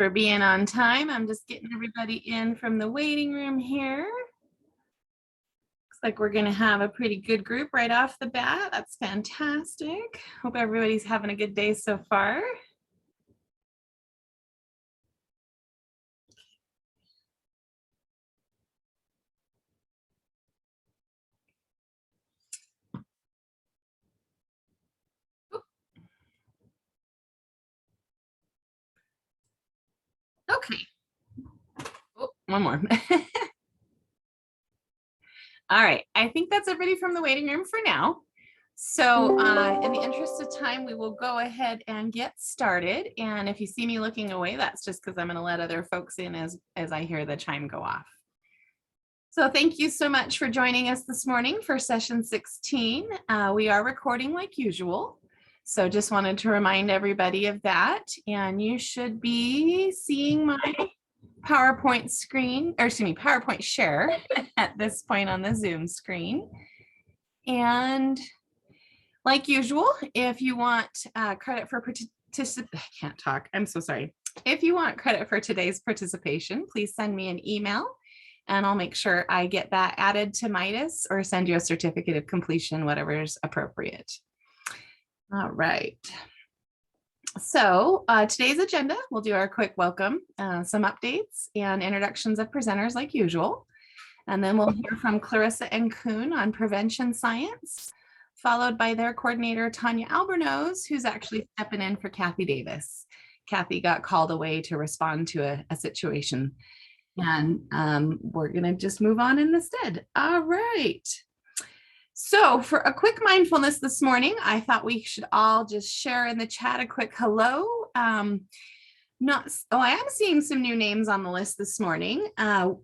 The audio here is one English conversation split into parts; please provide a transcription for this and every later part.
for being on time. I'm just getting everybody in from the waiting room here. Looks like we're going to have a pretty good group right off the bat. That's fantastic. Hope everybody's having a good day so far. Okay. Oh, one more. All right. I think that's everybody from the waiting room for now. So in the interest of time, we will go ahead and get started. And if you see me looking away, that's just because I'm going to let other folks in as I hear the chime go off. So thank you so much for joining us this morning for session 16. We are recording like usual. So just wanted to remind everybody of that. And you should be seeing my PowerPoint screen, or excuse me, PowerPoint share at this point on the Zoom screen. And like usual, if you want credit for I can't talk, I'm so sorry. If you want credit for today's participation, please send me an email and I'll make sure I get that added to Midas or send you a certificate of completion, whatever is appropriate. All right. So today's agenda, we'll do our quick welcome, some updates and introductions of presenters like usual. And then we'll hear from Clarissa and Cuong on prevention science, followed by their coordinator, Tanya Albernos, who's actually stepping in for Kathy Davis. Kathy got called away to respond to a situation. And we're going to just move on in the stead. All right. So for a quick mindfulness this morning, I thought we should all just share in the chat a quick hello. I am seeing some new names on the list this morning.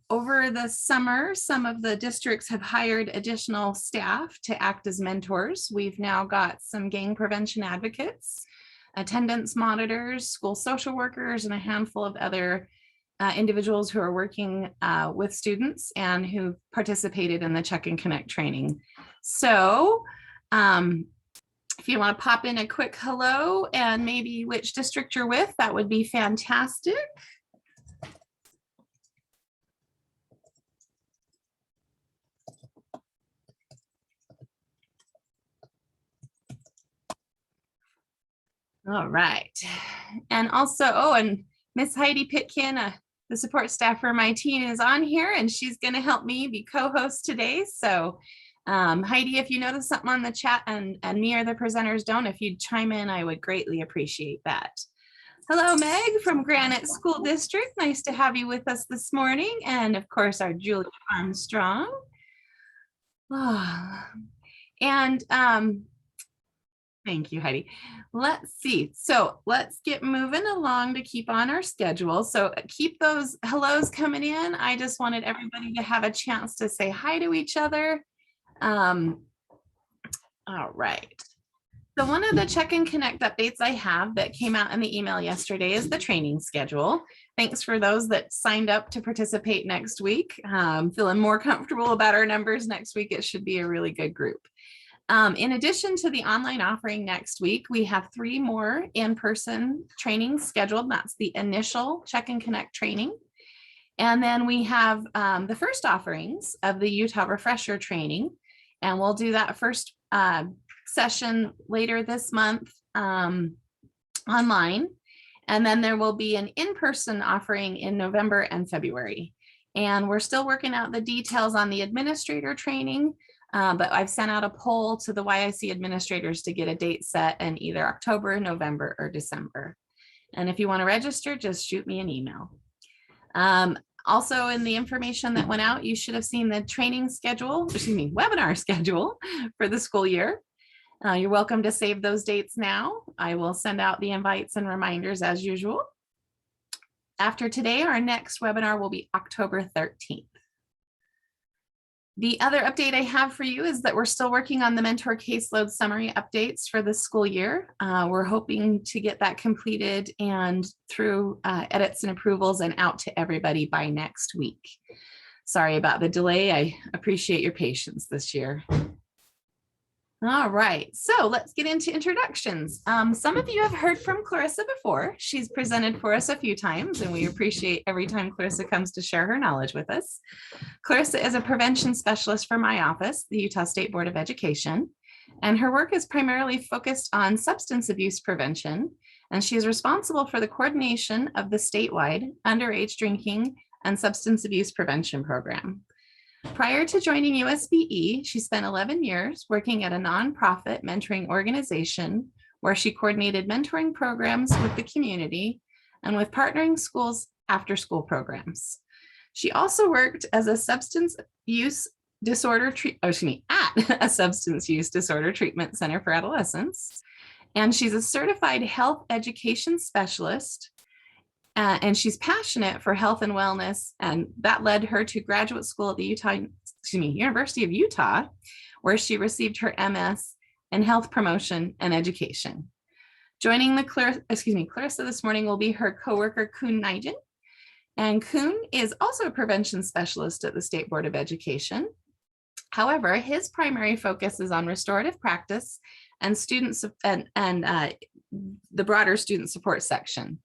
Over the summer, some of the districts have hired additional staff to act as mentors. We've now got some gang prevention advocates, attendance monitors, school social workers, and a handful of other individuals who are working with students and who participated in the Check and Connect training. So if you want to pop in a quick hello and maybe which district you're with, that would be fantastic. All right. And also, and Miss Heidi Pitkin, the support staff for my team, is on here and she's going to help me be co-host today. So Heidi, if you notice something on the chat and me or the presenters don't, if you'd chime in, I would greatly appreciate that. Hello, Meg from Granite School District. Nice to have you with us this morning. And of course, our Julie Armstrong. Oh, and thank you, Heidi. Let's see. So let's get moving along to keep on our schedule. So keep those hellos coming in. I just wanted everybody to have a chance to say hi to each other. All right. So one of the Check and Connect updates I have that came out in the email yesterday is the training schedule. Thanks for those that signed up to participate next week. Feeling more comfortable about our numbers next week. It should be a really good group. In addition to the online offering next week, we have 3 more in-person trainings scheduled. That's the initial Check and Connect training. And then we have the first offerings of the Utah Refresher training. And we'll do that first session later this month online. And then there will be an in-person offering in November and February. And we're still working out the details on the administrator training. But I've sent out a poll to the YIC administrators to get a date set in either October, November, or December. And if you want to register, just shoot me an email. Also, in the information that went out, you should have seen the training schedule, webinar schedule for the school year. You're welcome to save those dates now. I will send out the invites and reminders as usual. After today, our next webinar will be October 13th. The other update I have for you is that we're still working on the mentor caseload summary updates for the school year. We're hoping to get that completed and through edits and approvals and out to everybody by next week. Sorry about the delay. I appreciate your patience this year. All right, so let's get into introductions. Some of you have heard from Clarissa before. She's presented for us a few times, and we appreciate every time Clarissa comes to share her knowledge with us. Clarissa is a prevention specialist for my office, the Utah State Board of Education, and her work is primarily focused on substance abuse prevention, and she is responsible for the coordination of the statewide underage drinking and substance abuse prevention program. Prior to joining USBE, she spent 11 years working at a nonprofit mentoring organization where she coordinated mentoring programs with the community and with partnering schools after-school programs. She also worked as a substance use disorder at a substance use disorder treatment center for adolescents, and she's a certified health education specialist. And she's passionate for health and wellness, and that led her to graduate school at the University of Utah, where she received her MS in health promotion and education. Joining Clarissa this morning will be her coworker, Nguyen. And Cuong is also a prevention specialist at the State Board of Education. However, his primary focus is on restorative practice and students and the broader student support section.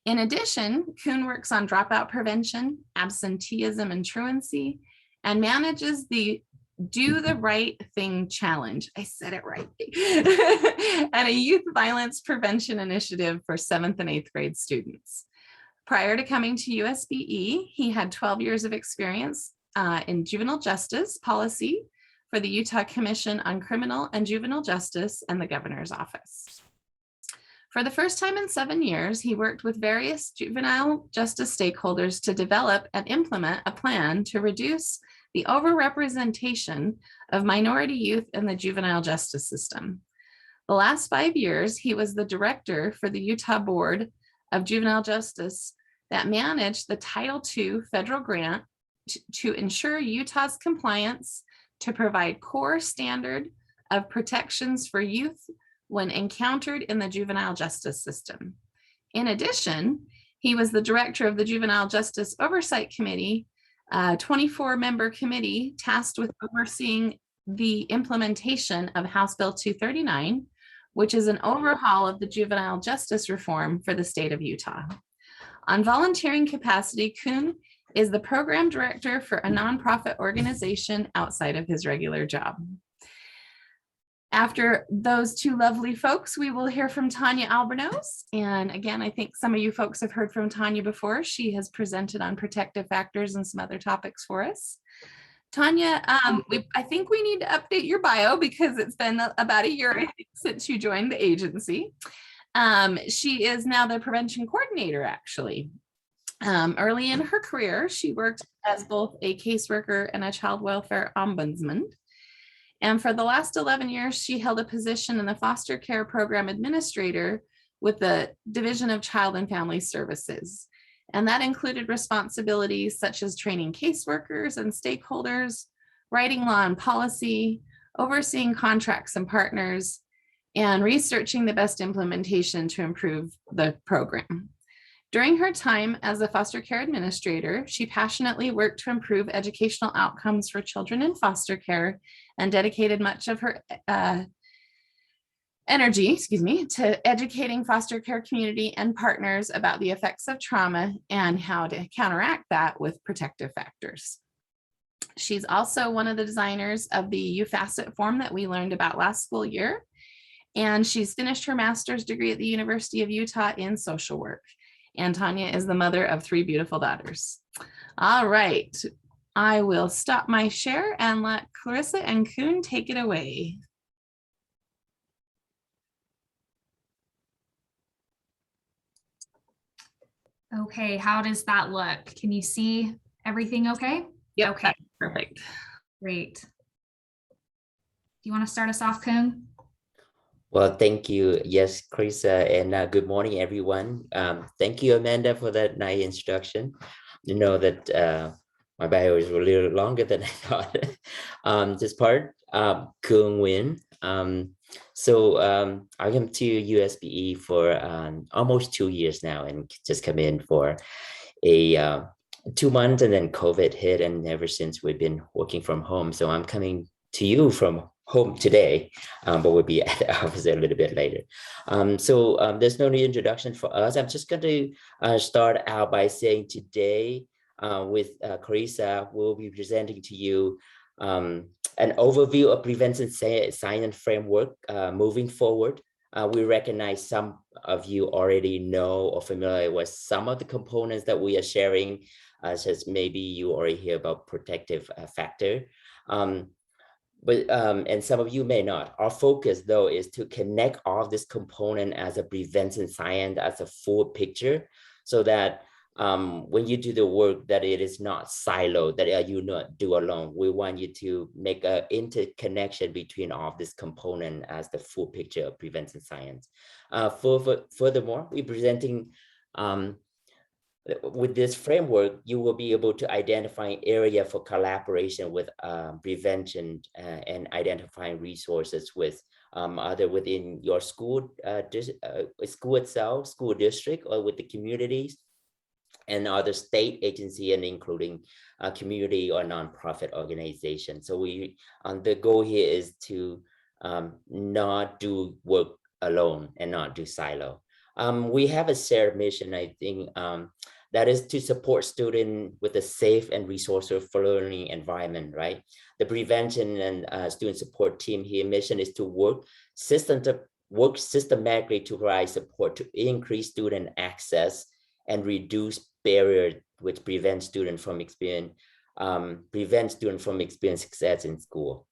In addition, Nguyen works on dropout prevention, absenteeism and truancy, and manages the Do the Right Thing Challenge. I said it right. And a youth violence prevention initiative for 7th and 8th grade students. Prior to coming to USBE, he had 12 years of experience in juvenile justice policy for the Utah Commission on Criminal and Juvenile Justice and the Governor's Office. For the first time in 7 years, he worked with various juvenile justice stakeholders to develop and implement a plan to reduce the overrepresentation of minority youth in the juvenile justice system. The last 5 years, he was the director for the Utah Board of Juvenile Justice that managed the Title II federal grant to ensure Utah's compliance to provide core standard of protections for youth when encountered in the juvenile justice system. In addition, he was the director of the Juvenile Justice Oversight Committee, a 24-member committee tasked with overseeing the implementation of House Bill 239, which is an overhaul of the juvenile justice reform for the state of Utah. On volunteering capacity, Nguyen is the program director for a nonprofit organization outside of his regular job. After those two lovely folks, we will hear from Tanya Albernos. And again, I think some of you folks have heard from Tanya before. She has presented on protective factors and some other topics for us. Tanya, I think we need to update your bio because it's been about a year, I think, since you joined the agency. She is now the prevention coordinator, actually. Early in her career, she worked as both a caseworker and a child welfare ombudsman. And for the last 11 years, she held a position in the foster care program administrator with the Division of Child and Family Services. And that included responsibilities such as training caseworkers and stakeholders, writing law and policy, overseeing contracts and partners, and researching the best implementation to improve the program. During her time as a foster care administrator, she passionately worked to improve educational outcomes for children in foster care and dedicated much of her energy, to educating foster care community and partners about the effects of trauma and how to counteract that with protective factors. She's also one of the designers of the UFACET form that we learned about last school year. And she's finished her master's degree at the University of Utah in social work. And Tanya is the mother of 3 beautiful daughters. All right, I will stop my share and let Clarissa and Nguyen take it away. Okay, how does that look? Can you see everything okay? Yeah, okay, perfect. Great. Do you want to start us off, Cuong? Well, thank you. Yes, Clarissa, and good morning, everyone. Thank you, Amanda, for that nice introduction. You know that my bio is a little longer than I thought. This part, Nguyen. I came to USBE for almost 2 years now, and just come in for a 2 months, and then COVID hit, and ever since we've been working from home. So I'm coming to you from home today, but we'll be at the office a little bit later. So there's no new introduction for us. I'm just going to start out by saying today with Clarissa, we'll be presenting to you an overview of prevention science framework moving forward. We recognize some of you already know or familiar with some of the components that we are sharing, such as maybe you already hear about protective factor. And some of you may not. Our focus, though, is to connect all of this component as a prevention science, as a full picture, so that when you do the work, that it is not siloed, that you not do alone. We want you to make an interconnection between all of this component as the full picture of prevention science. Furthermore, we're presenting with this framework, you will be able to identify an area for collaboration with prevention and identifying resources with either within your school, school itself, school district, or with the communities and other state agency, and including community or nonprofit organization. So the goal here is to not do work alone and not do silo. We have a shared mission, I think, that is to support students with a safe and resourceful learning environment, right? The prevention and student support team here mission is to work systematically to provide support to increase student access and reduce barriers which prevent students from experiencing success in school.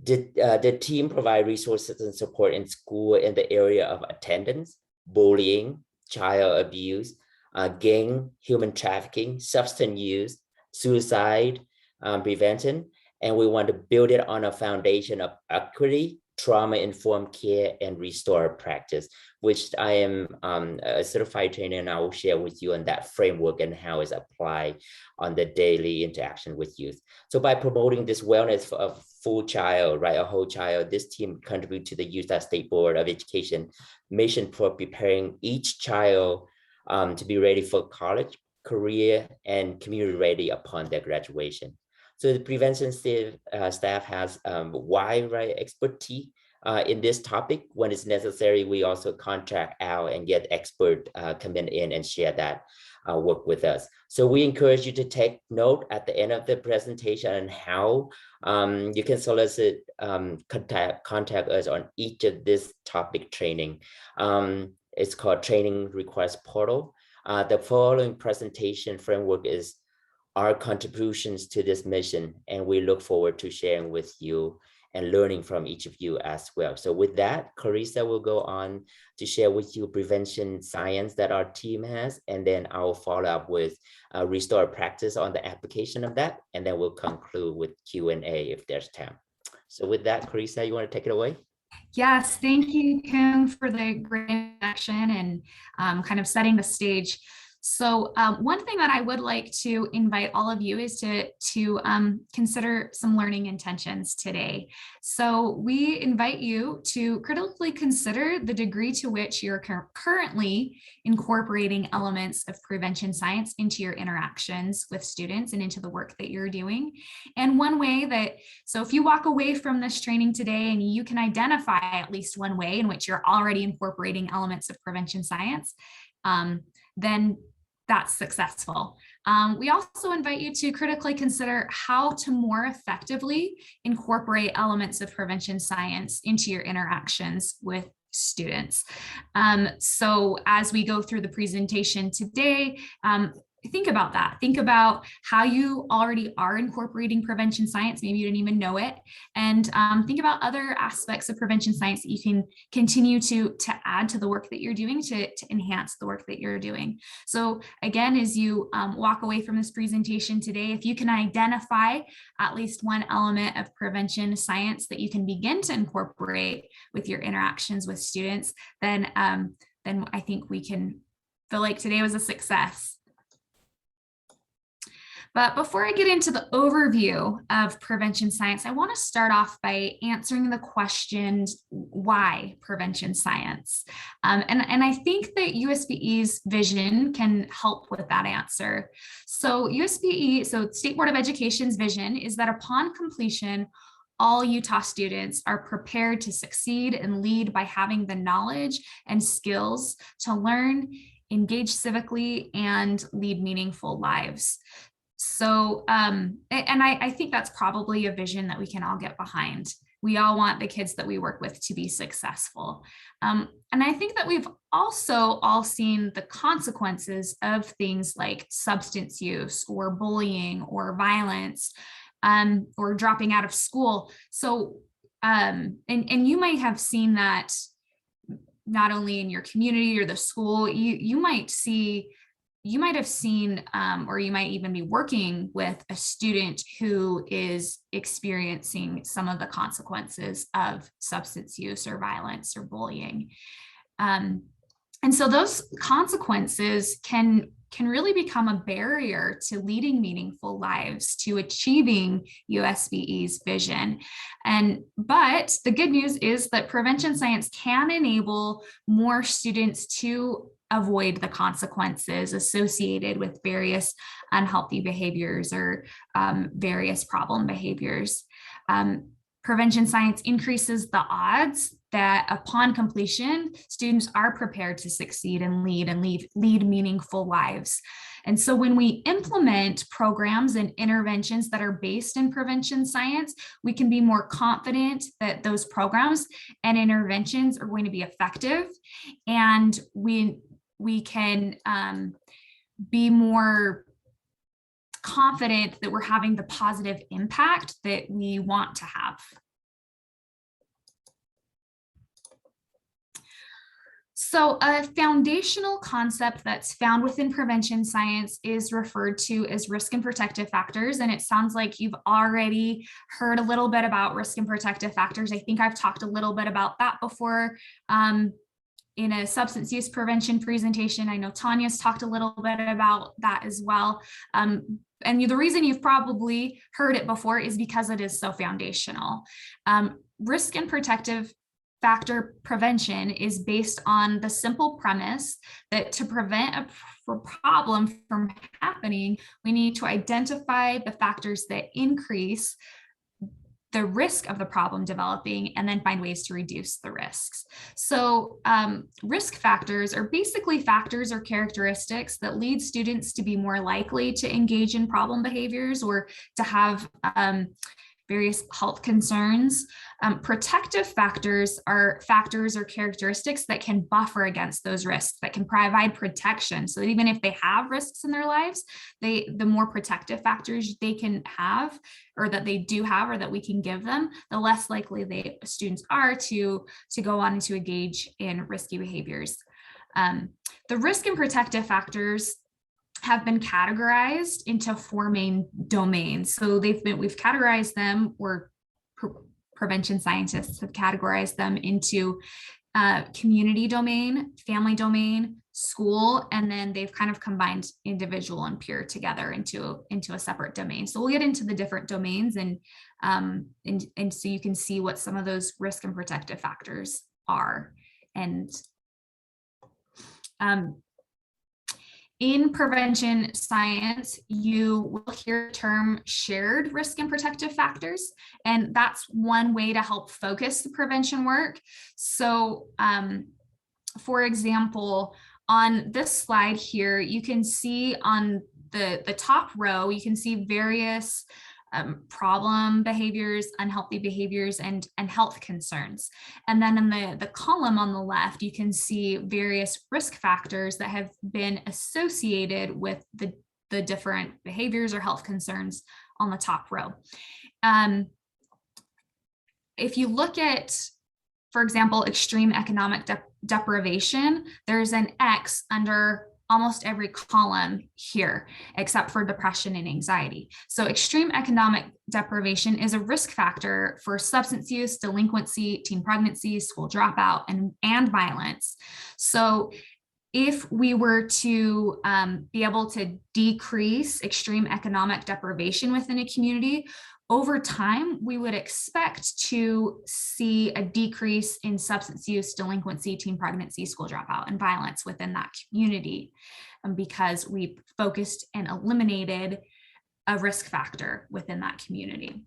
The team provide resources and support in school in the area of attendance, bullying, child abuse, gang, human trafficking, substance use, suicide prevention. And we want to build it on a foundation of equity, trauma-informed care, and restorative practice, which I am a certified trainer, and I will share with you on that framework and how it's applied on the daily interaction with youth. So by promoting this wellness for a full child, right, a whole child, this team contribute to the Utah State Board of Education mission for preparing each child to be ready for college, career, and community ready upon their graduation. So the prevention staff has wide expertise in this topic. When it's necessary, we also contract out and get expert come in and share that work with us. So we encourage you to take note at the end of the presentation on how you can solicit, contact us on each of this topic training. It's called Training Request Portal. The following presentation framework is our contributions to this mission, and we look forward to sharing with you and learning from each of you as well. So with that, Clarissa will go on to share with you prevention science that our team has, and then I'll follow up with restore practice on the application of that, and then we'll conclude with Q&A if there's time. So with that, Clarissa, you want to take it away? Yes, thank you, Cuong, for the great introduction and kind of setting the stage. So one thing that I would like to invite all of you is to consider some learning intentions today. So we invite you to critically consider the degree to which you're currently incorporating elements of prevention science into your interactions with students and into the work that you're doing. And one way that, so if you walk away from this training today and you can identify at least one way in which you're already incorporating elements of prevention science, then that's successful. We also invite you to critically consider how to more effectively incorporate elements of prevention science into your interactions with students. So as we go through the presentation today, think about that. Think about how you already are incorporating prevention science. Maybe you didn't even know it. And think about other aspects of prevention science that you can continue to add to the work that you're doing to enhance the work that you're doing. So again, as you walk away from this presentation today, if you can identify at least one element of prevention science that you can begin to incorporate with your interactions with students, then I think we can feel like today was a success. But before I get into the overview of prevention science, I want to start off by answering the question, why prevention science? And I think that USBE's vision can help with that answer. So USBE, so State Board of Education's vision is that upon completion, all Utah students are prepared to succeed and lead by having the knowledge and skills to learn, engage civically, and lead meaningful lives. So, and I think that's probably a vision that we can all get behind. We all want the kids that we work with to be successful. And I think that we've also all seen the consequences of things like substance use or bullying or violence, or dropping out of school. So, and you might have seen that not only in your community or the school, you might have seen, or you might even be working with a student who is experiencing some of the consequences of substance use or violence or bullying. And so those consequences can really become a barrier to leading meaningful lives, to achieving USBE's vision. But the good news is that prevention science can enable more students to avoid the consequences associated with various unhealthy behaviors or various problem behaviors. Prevention science increases the odds that upon completion, students are prepared to succeed and lead meaningful lives. And so when we implement programs and interventions that are based in prevention science, we can be more confident that those programs and interventions are going to be effective, and we can be more confident that we're having the positive impact that we want to have. So a foundational concept that's found within prevention science is referred to as risk and protective factors. And it sounds like you've already heard a little bit about risk and protective factors. I think I've talked a little bit about that before in a substance use prevention presentation. I know Tanya's talked a little bit about that as well. And the reason you've probably heard it before is because it is so foundational. Risk and protective factor prevention is based on the simple premise that to prevent a problem from happening, we need to identify the factors that increase the risk of the problem developing and then find ways to reduce the risks. So risk factors are basically factors or characteristics that lead students to be more likely to engage in problem behaviors or to have various health concerns. Protective factors are factors or characteristics that can buffer against those risks, that can provide protection, so that even if they have risks in their lives, the more protective factors they can have, or that they do have, or that we can give them, the less likely students are to go on and to engage in risky behaviors. The risk and protective factors have been categorized into 4 main domains. So we've categorized them, or prevention scientists have categorized them into community domain, family domain, school, and then they've kind of combined individual and peer together into a separate domain. So we'll get into the different domains and so you can see what some of those risk and protective factors are. And in prevention science, you will hear the term shared risk and protective factors, and that's one way to help focus the prevention work. So, for example, on this slide here, you can see on the top row, you can see various problem behaviors, unhealthy behaviors, and health concerns. And then in the column on the left, you can see various risk factors that have been associated with the different behaviors or health concerns on the top row. If you look at, for example, extreme economic deprivation, there's an X under almost every column here, except for depression and anxiety. So extreme economic deprivation is a risk factor for substance use, delinquency, teen pregnancy, school dropout, and violence. So if we were to be able to decrease extreme economic deprivation within a community, over time, we would expect to see a decrease in substance use, delinquency, teen pregnancy, school dropout, and violence within that community, because we focused and eliminated a risk factor within that community.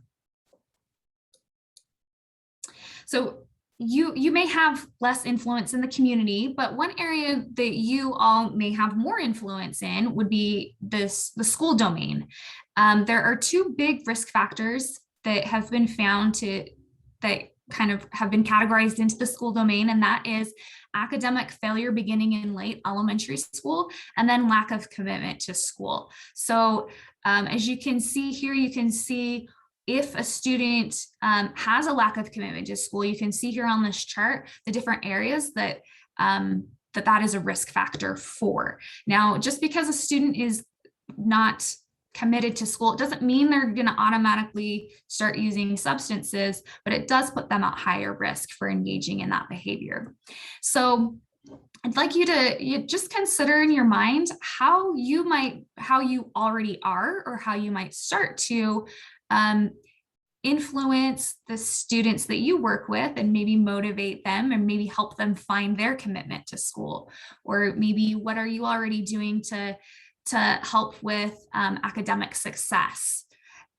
So you may have less influence in the community, but one area that you all may have more influence in would be the school domain. There are two big risk factors that have been found that kind of have been categorized into the school domain, and that is academic failure beginning in late elementary school, and then lack of commitment to school. So as you can see here, you can see if a student has a lack of commitment to school. You can see here on this chart the different areas that that is a risk factor for. Now, just because a student is not committed to school, it doesn't mean they're going to automatically start using substances, but it does put them at higher risk for engaging in that behavior. So I'd like you to just consider in your mind how you already are, or how you might start to influence the students that you work with, and maybe motivate them, and maybe help them find their commitment to school. Or maybe what are you already doing to help with academic success,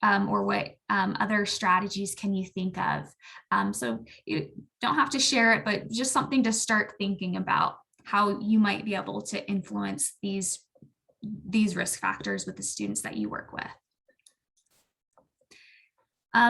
or what other strategies can you think of? So you don't have to share it, but just something to start thinking about how you might be able to influence these risk factors with the students that you work with.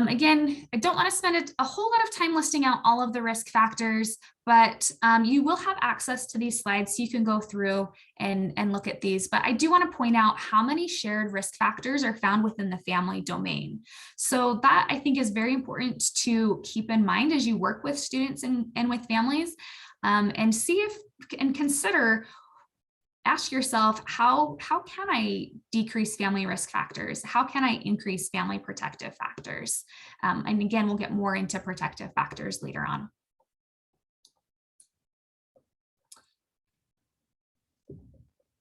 Again, I don't want to spend a whole lot of time listing out all of the risk factors, but you will have access to these slides, so you can go through and look at these. But I do want to point out how many shared risk factors are found within the family domain. So that, I think, is very important to keep in mind as you work with students and with families, and see if, and consider, ask yourself, how can I decrease family risk factors? How can I increase family protective factors? And again, we'll get more into protective factors later on.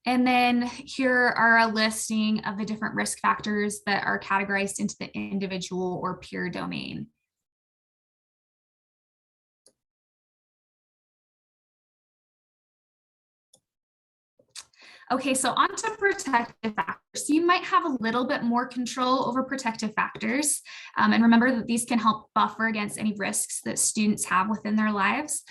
And then here are a listing of the different risk factors that are categorized into the individual or peer domain. Okay, so on to protective factors. So you might have a little bit more control over protective factors. And remember that these can help buffer against any risks that students have within their lives.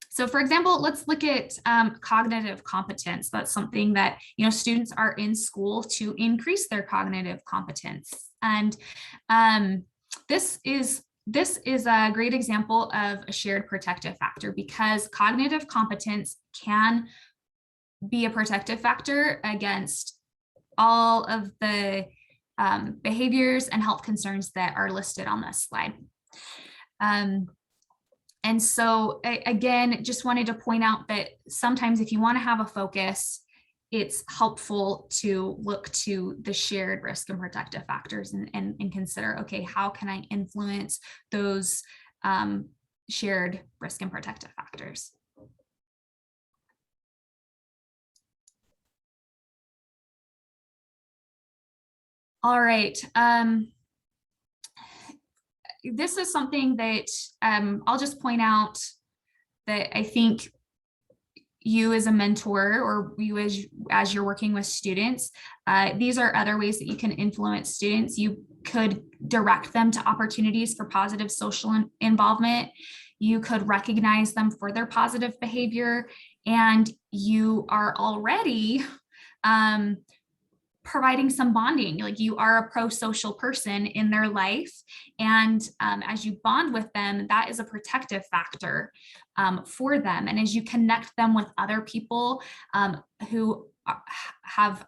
So for example, let's look at cognitive competence. That's something that, students are in school to increase their cognitive competence. And this is a great example of a shared protective factor, because cognitive competence can be a protective factor against all of the behaviors and health concerns that are listed on this slide. And so again, just wanted to point out that sometimes if you want to have a focus, it's helpful to look to the shared risk and protective factors and consider, okay, how can I influence those shared risk and protective factors? All right. This is something that I'll just point out that I think you as a mentor, or you as you're working with students, these are other ways that you can influence students. You could direct them to opportunities for positive social involvement. You could recognize them for their positive behavior, and you are already providing some bonding, like you are a pro-social person in their life. And as you bond with them, that is a protective factor for them. And as you connect them with other people who have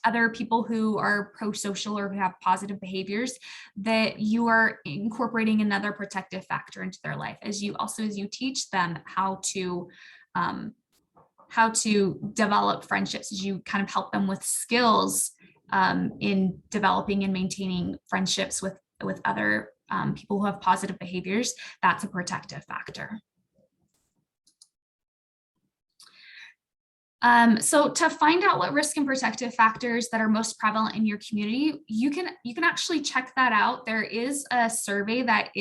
other people who are pro-social or who have positive behaviors, that you are incorporating another protective factor into their life, as you teach them how to develop friendships, as you kind of help them with skills in developing and maintaining friendships with other people who have positive behaviors. That's a protective factor. So to find out what risk and protective factors that are most prevalent in your community, you can actually check that out. There is a survey that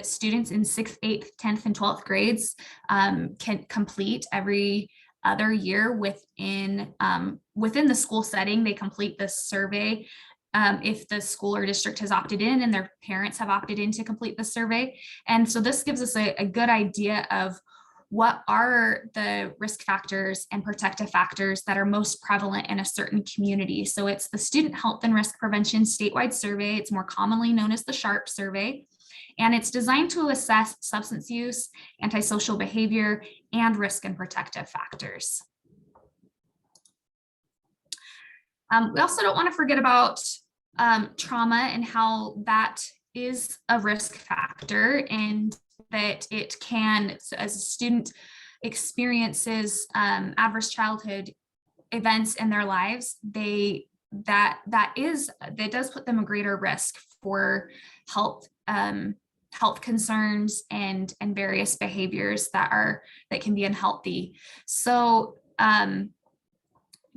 students in 6th, 8th, 10th, and 12th grades can complete every other year within the school setting. They complete this survey if the school or district has opted in and their parents have opted in to complete the survey. And so this gives us a good idea of what are the risk factors and protective factors that are most prevalent in a certain community. So it's the Student Health and Risk Prevention Statewide Survey. It's more commonly known as the SHARP survey. And it's designed to assess substance use, antisocial behavior, and risk and protective factors. We also don't want to forget about trauma and how that is a risk factor, and that it can, as a student experiences adverse childhood events in their lives, that does put them a greater risk for health concerns and various behaviors that can be unhealthy. So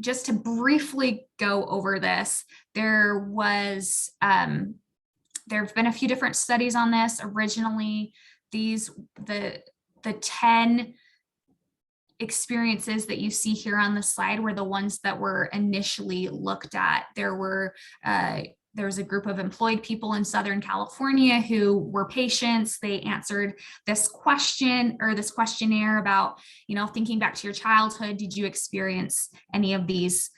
just to briefly go over this, there have been a few different studies on this. Originally, the 10 experiences that you see here on the slide were the ones that were initially looked at. There was a group of employed people in Southern California who were patients. They answered this question or this questionnaire about, thinking back to your childhood, did you experience any of these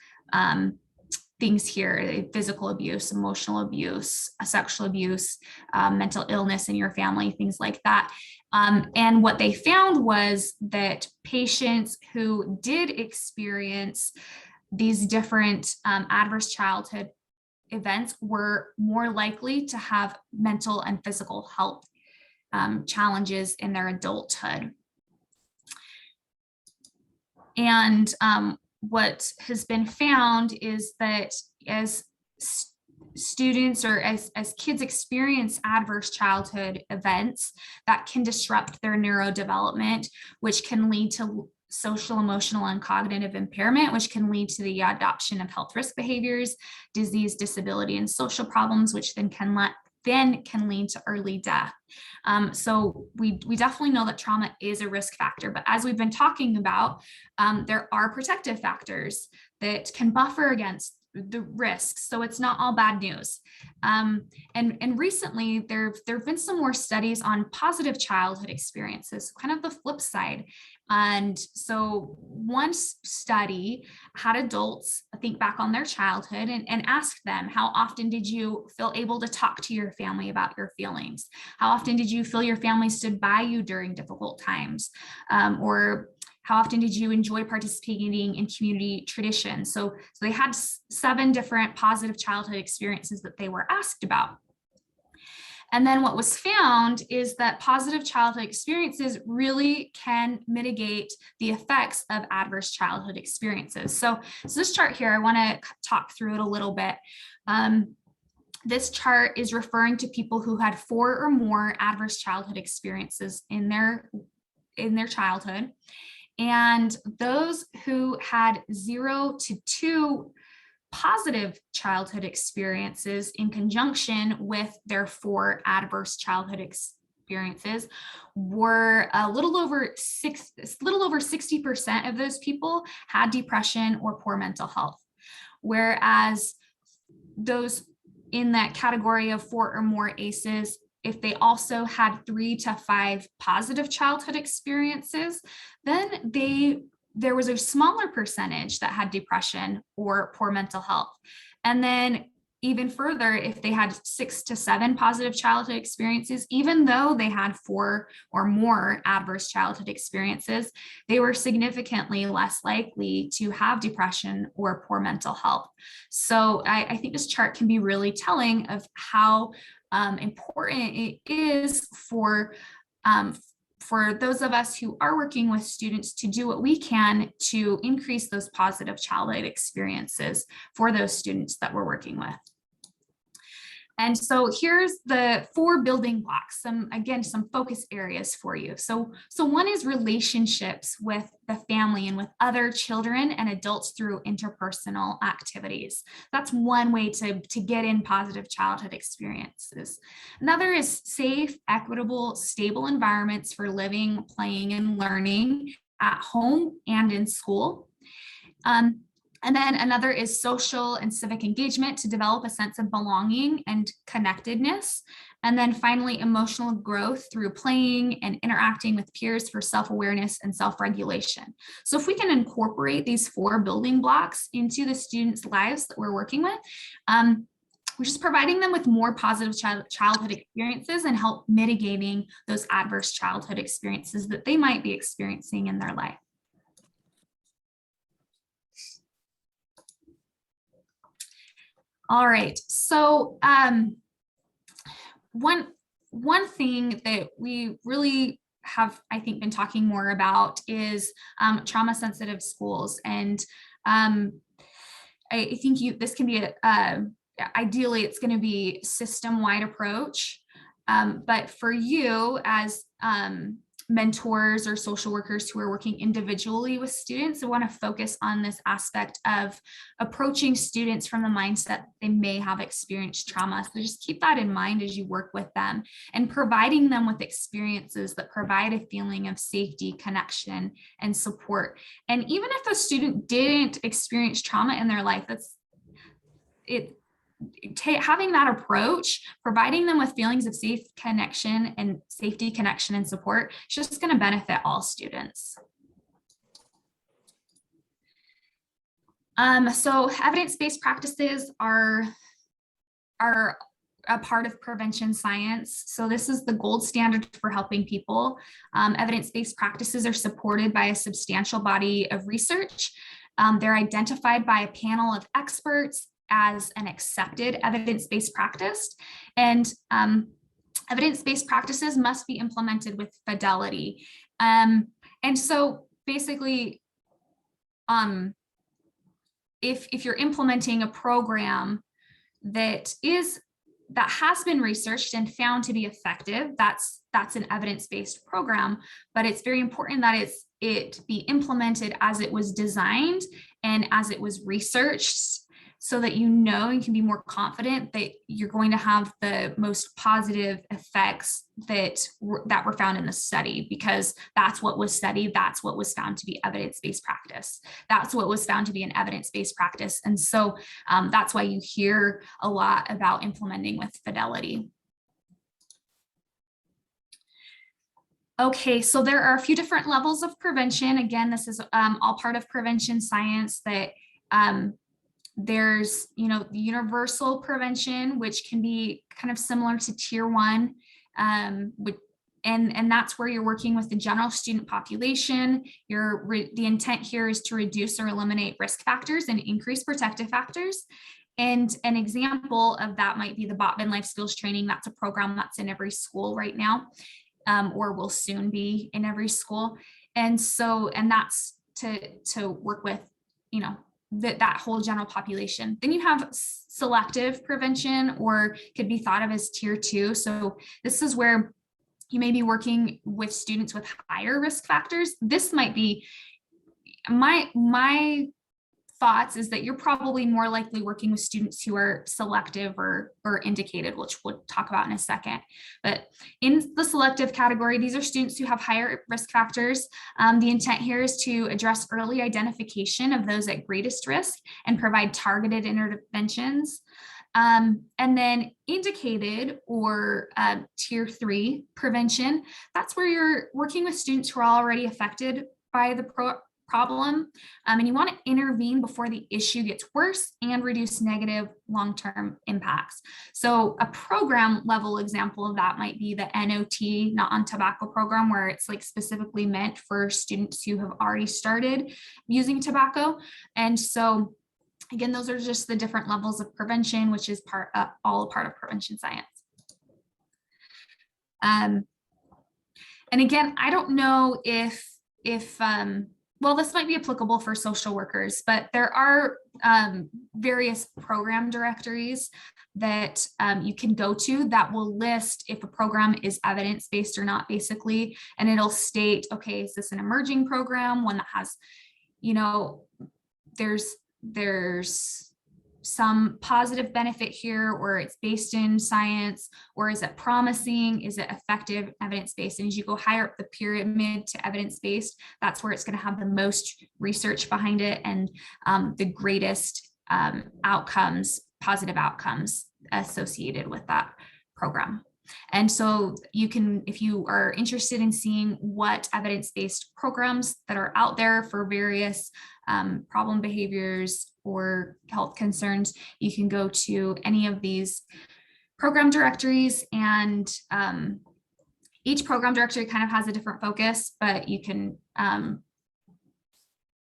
things here: physical abuse, emotional abuse, sexual abuse, mental illness in your family, things like that. And what they found was that patients who did experience these different adverse childhood events were more likely to have mental and physical health challenges in their adulthood. And what has been found is that as students or as kids experience adverse childhood events, that can disrupt their neurodevelopment, which can lead to social, emotional, and cognitive impairment, which can lead to the adoption of health risk behaviors, disease, disability, and social problems, which then can lead to early death. So we definitely know that trauma is a risk factor, but as we've been talking about, there are protective factors that can buffer against the risks. So it's not all bad news. And recently there have been some more studies on positive childhood experiences, kind of the flip side. And so one study had adults think back on their childhood and ask them, how often did you feel able to talk to your family about your feelings? How often did you feel your family stood by you during difficult times? Or how often did you enjoy participating in community traditions? So they had 7 different positive childhood experiences that they were asked about. And then what was found is that positive childhood experiences really can mitigate the effects of adverse childhood experiences. So this chart here, I want to talk through it a little bit. This chart is referring to people who had 4 or more adverse childhood experiences in their childhood. And those who had 0 to 2 positive childhood experiences in conjunction with their 4 adverse childhood experiences were a little over 60% of those people had depression or poor mental health. Whereas those in that category of 4 or more ACEs, if they also had 3 to 5 positive childhood experiences, then there was a smaller percentage that had depression or poor mental health. And then even further, if they had 6 to 7 positive childhood experiences, even though they had 4 or more adverse childhood experiences, they were significantly less likely to have depression or poor mental health. So I think this chart can be really telling of how important it is for those of us who are working with students to do what we can to increase those positive childhood experiences for those students that we're working with. And so here's the 4 building blocks, some focus areas for you. So one is relationships with the family and with other children and adults through interpersonal activities. That's one way to get in positive childhood experiences. Another is safe, equitable, stable environments for living, playing, and learning at home and in school. And then another is social and civic engagement to develop a sense of belonging and connectedness. And then finally, emotional growth through playing and interacting with peers for self-awareness and self-regulation. So if we can incorporate these 4 building blocks into the students' lives that we're working with, we're just providing them with more positive childhood experiences and help mitigating those adverse childhood experiences that they might be experiencing in their life. All right, so one thing that we really have, I think, been talking more about is trauma-sensitive schools, and I think this can be ideally it's going to be system-wide approach, but for you as mentors or social workers who are working individually with students, I want to focus on this aspect of approaching students from the mindset they may have experienced trauma. So just keep that in mind as you work with them, and providing them with experiences that provide a feeling of safety, connection, and support. And even if the student didn't experience trauma in their life, having that approach, providing them with feelings of safe connection and safety, connection, and support, is just going to benefit all students. So evidence-based practices are a part of prevention science. So this is the gold standard for helping people. Evidence-based practices are supported by a substantial body of research. They're identified by a panel of experts as an accepted evidence-based practice, and evidence-based practices must be implemented with fidelity. And so basically, if you're implementing a program that has been researched and found to be effective, that's an evidence-based program, but it's very important that it be implemented as it was designed and as it was researched, so that you know and can be more confident that you're going to have the most positive effects that were found in the study, because that's what was studied, that's what was found to be evidence-based practice, that's what was found to be an evidence-based practice. And so that's why you hear a lot about implementing with fidelity. Okay, so there are a few different levels of prevention. Again, this is all part of prevention science. That there's, the universal prevention, which can be kind of similar to tier 1, and that's where you're working with the general student population. The intent here is to reduce or eliminate risk factors and increase protective factors. And an example of that might be the Botman Life Skills Training. That's a program that's in every school right now, or will soon be in every school. And that's to work with, that whole general population. Then you have selective prevention, or could be thought of as tier 2. So this is where you may be working with students with higher risk factors. This might be my thoughts is that you're probably more likely working with students who are selective or indicated, which we'll talk about in a second. But in the selective category, these are students who have higher risk factors. The intent here is to address early identification of those at greatest risk and provide targeted interventions. And then indicated, or tier 3 prevention, that's where you're working with students who are already affected by the problem, and you want to intervene before the issue gets worse and reduce negative long-term impacts. So a program level example of that might be the NOT, Not on Tobacco program, where it's like specifically meant for students who have already started using tobacco. And so again, those are just the different levels of prevention, which is all a part of prevention science. And again, I don't know if well, this might be applicable for social workers, but there are various program directories that you can go to that will list if a program is evidence-based or not, basically, and it'll state, okay, is this an emerging program, one that has, there's some positive benefit here, or it's based in science, or is it promising? Is it effective, evidence-based? And as you go higher up the pyramid to evidence-based, that's where it's going to have the most research behind it and the greatest outcomes, positive outcomes associated with that program. And so you can, if you are interested in seeing what evidence-based programs that are out there for various problem behaviors or health concerns, you can go to any of these program directories, and each program directory kind of has a different focus, but you can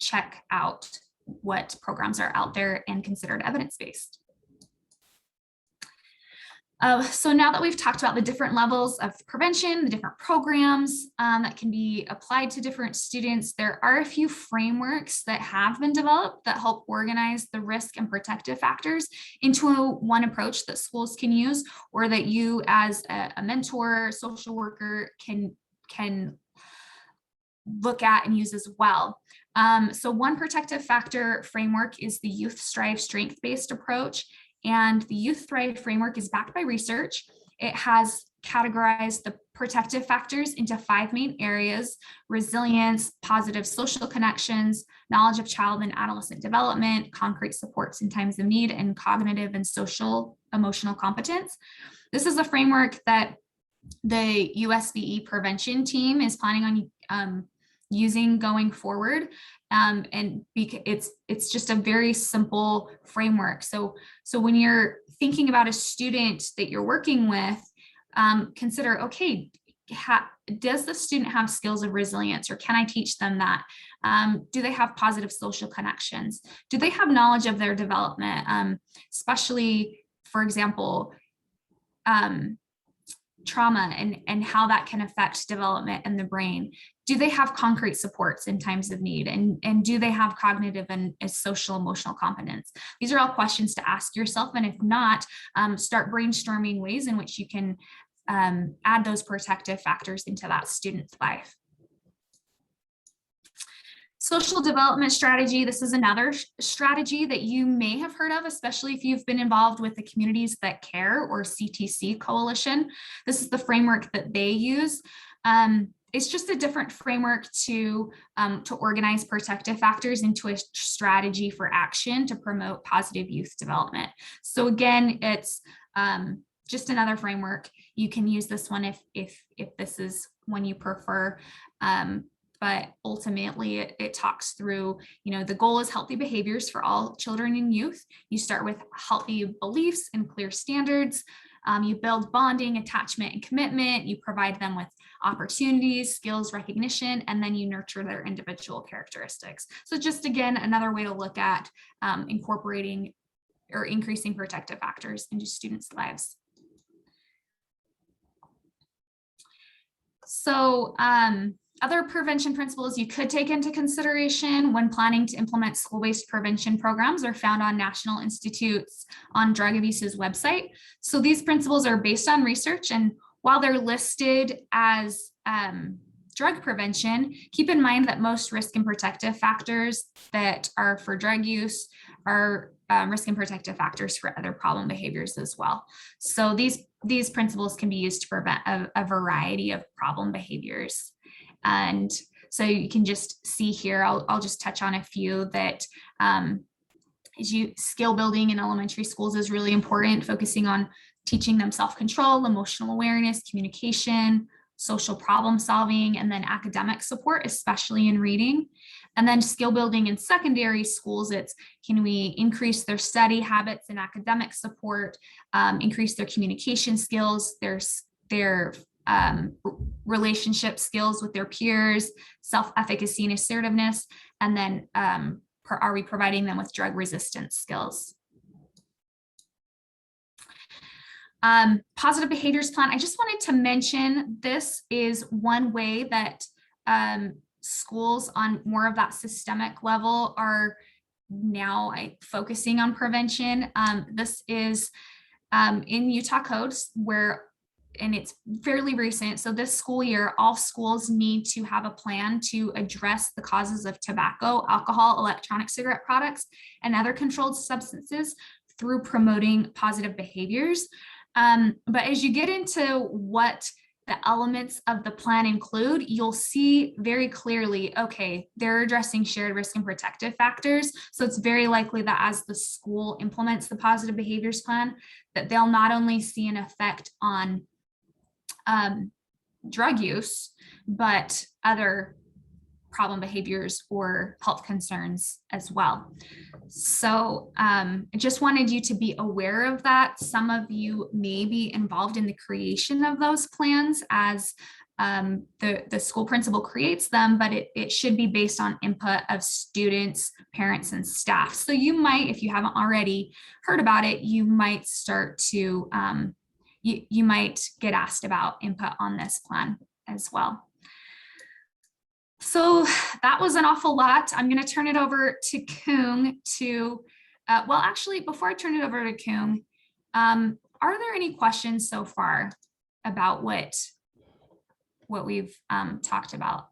check out what programs are out there and considered evidence-based. So now that we've talked about the different levels of prevention, the different programs that can be applied to different students, there are a few frameworks that have been developed that help organize the risk and protective factors into one approach that schools can use, or that you as a mentor, social worker can look at and use as well. So one protective factor framework is the Youth Strive strength-based approach. And the Youth Thrive framework is backed by research. It has categorized the protective factors into 5 main areas: resilience, positive social connections, knowledge of child and adolescent development, concrete supports in times of need, and cognitive and social emotional competence. This is a framework that the USBE prevention team is planning on using going forward. And it's just a very simple framework. So when you're thinking about a student that you're working with, consider, okay, does the student have skills of resilience, or can I teach them that? Do they have positive social connections? Do they have knowledge of their development? Especially, for example, trauma and how that can affect development in the brain. Do they have concrete supports in times of need? And do they have cognitive and social emotional competence? These are all questions to ask yourself. And if not, start brainstorming ways in which you can add those protective factors into that student's life. Social development strategy. This is another strategy that you may have heard of, especially if you've been involved with the Communities That Care or CTC coalition. This is the framework that they use. It's just a different framework to organize protective factors into a strategy for action to promote positive youth development. So again, it's just another framework. You can use this one if this is one you prefer. But ultimately it talks through, the goal is healthy behaviors for all children and youth. You start with healthy beliefs and clear standards. You build bonding, attachment, and commitment. You provide them with opportunities, skills, recognition, and then you nurture their individual characteristics. So just again, another way to look at incorporating or increasing protective factors into students' lives. So other prevention principles you could take into consideration when planning to implement school-based prevention programs are found on National Institutes on Drug Abuse's website. So these principles are based on research, and while they're listed as drug prevention, keep in mind that most risk and protective factors that are for drug use are risk and protective factors for other problem behaviors as well. So these principles can be used to prevent a variety of problem behaviors. And so you can just see here, I'll just touch on a few that skill building in elementary schools is really important, focusing on teaching them self-control, emotional awareness, communication, social problem solving, and then academic support, especially in reading. And then skill building in secondary schools, it's can we increase their study habits and academic support, increase their communication skills, their relationship skills with their peers, self-efficacy and assertiveness, and then are we providing them with drug resistance skills? Positive behaviors plan. I just wanted to mention this is one way that schools on more of that systemic level are now focusing on prevention. This is in Utah codes and it's fairly recent. So this school year, all schools need to have a plan to address the causes of tobacco, alcohol, electronic cigarette products, and other controlled substances through promoting positive behaviors. But as you get into what the elements of the plan include, you'll see very clearly, okay, they're addressing shared risk and protective factors. So it's very likely that as the school implements the positive behaviors plan, that they'll not only see an effect on drug use, but other problem behaviors or health concerns as well. So I just wanted you to be aware of that. Some of you may be involved in the creation of those plans as the school principal creates them, but it should be based on input of students, parents, and staff. So you might, if you haven't already heard about it, you might start to, you might get asked about input on this plan as well. So that was an awful lot. I'm going to turn it over to Cuong to, well, actually, before I turn it over to Cuong, are there any questions so far about what we've talked about?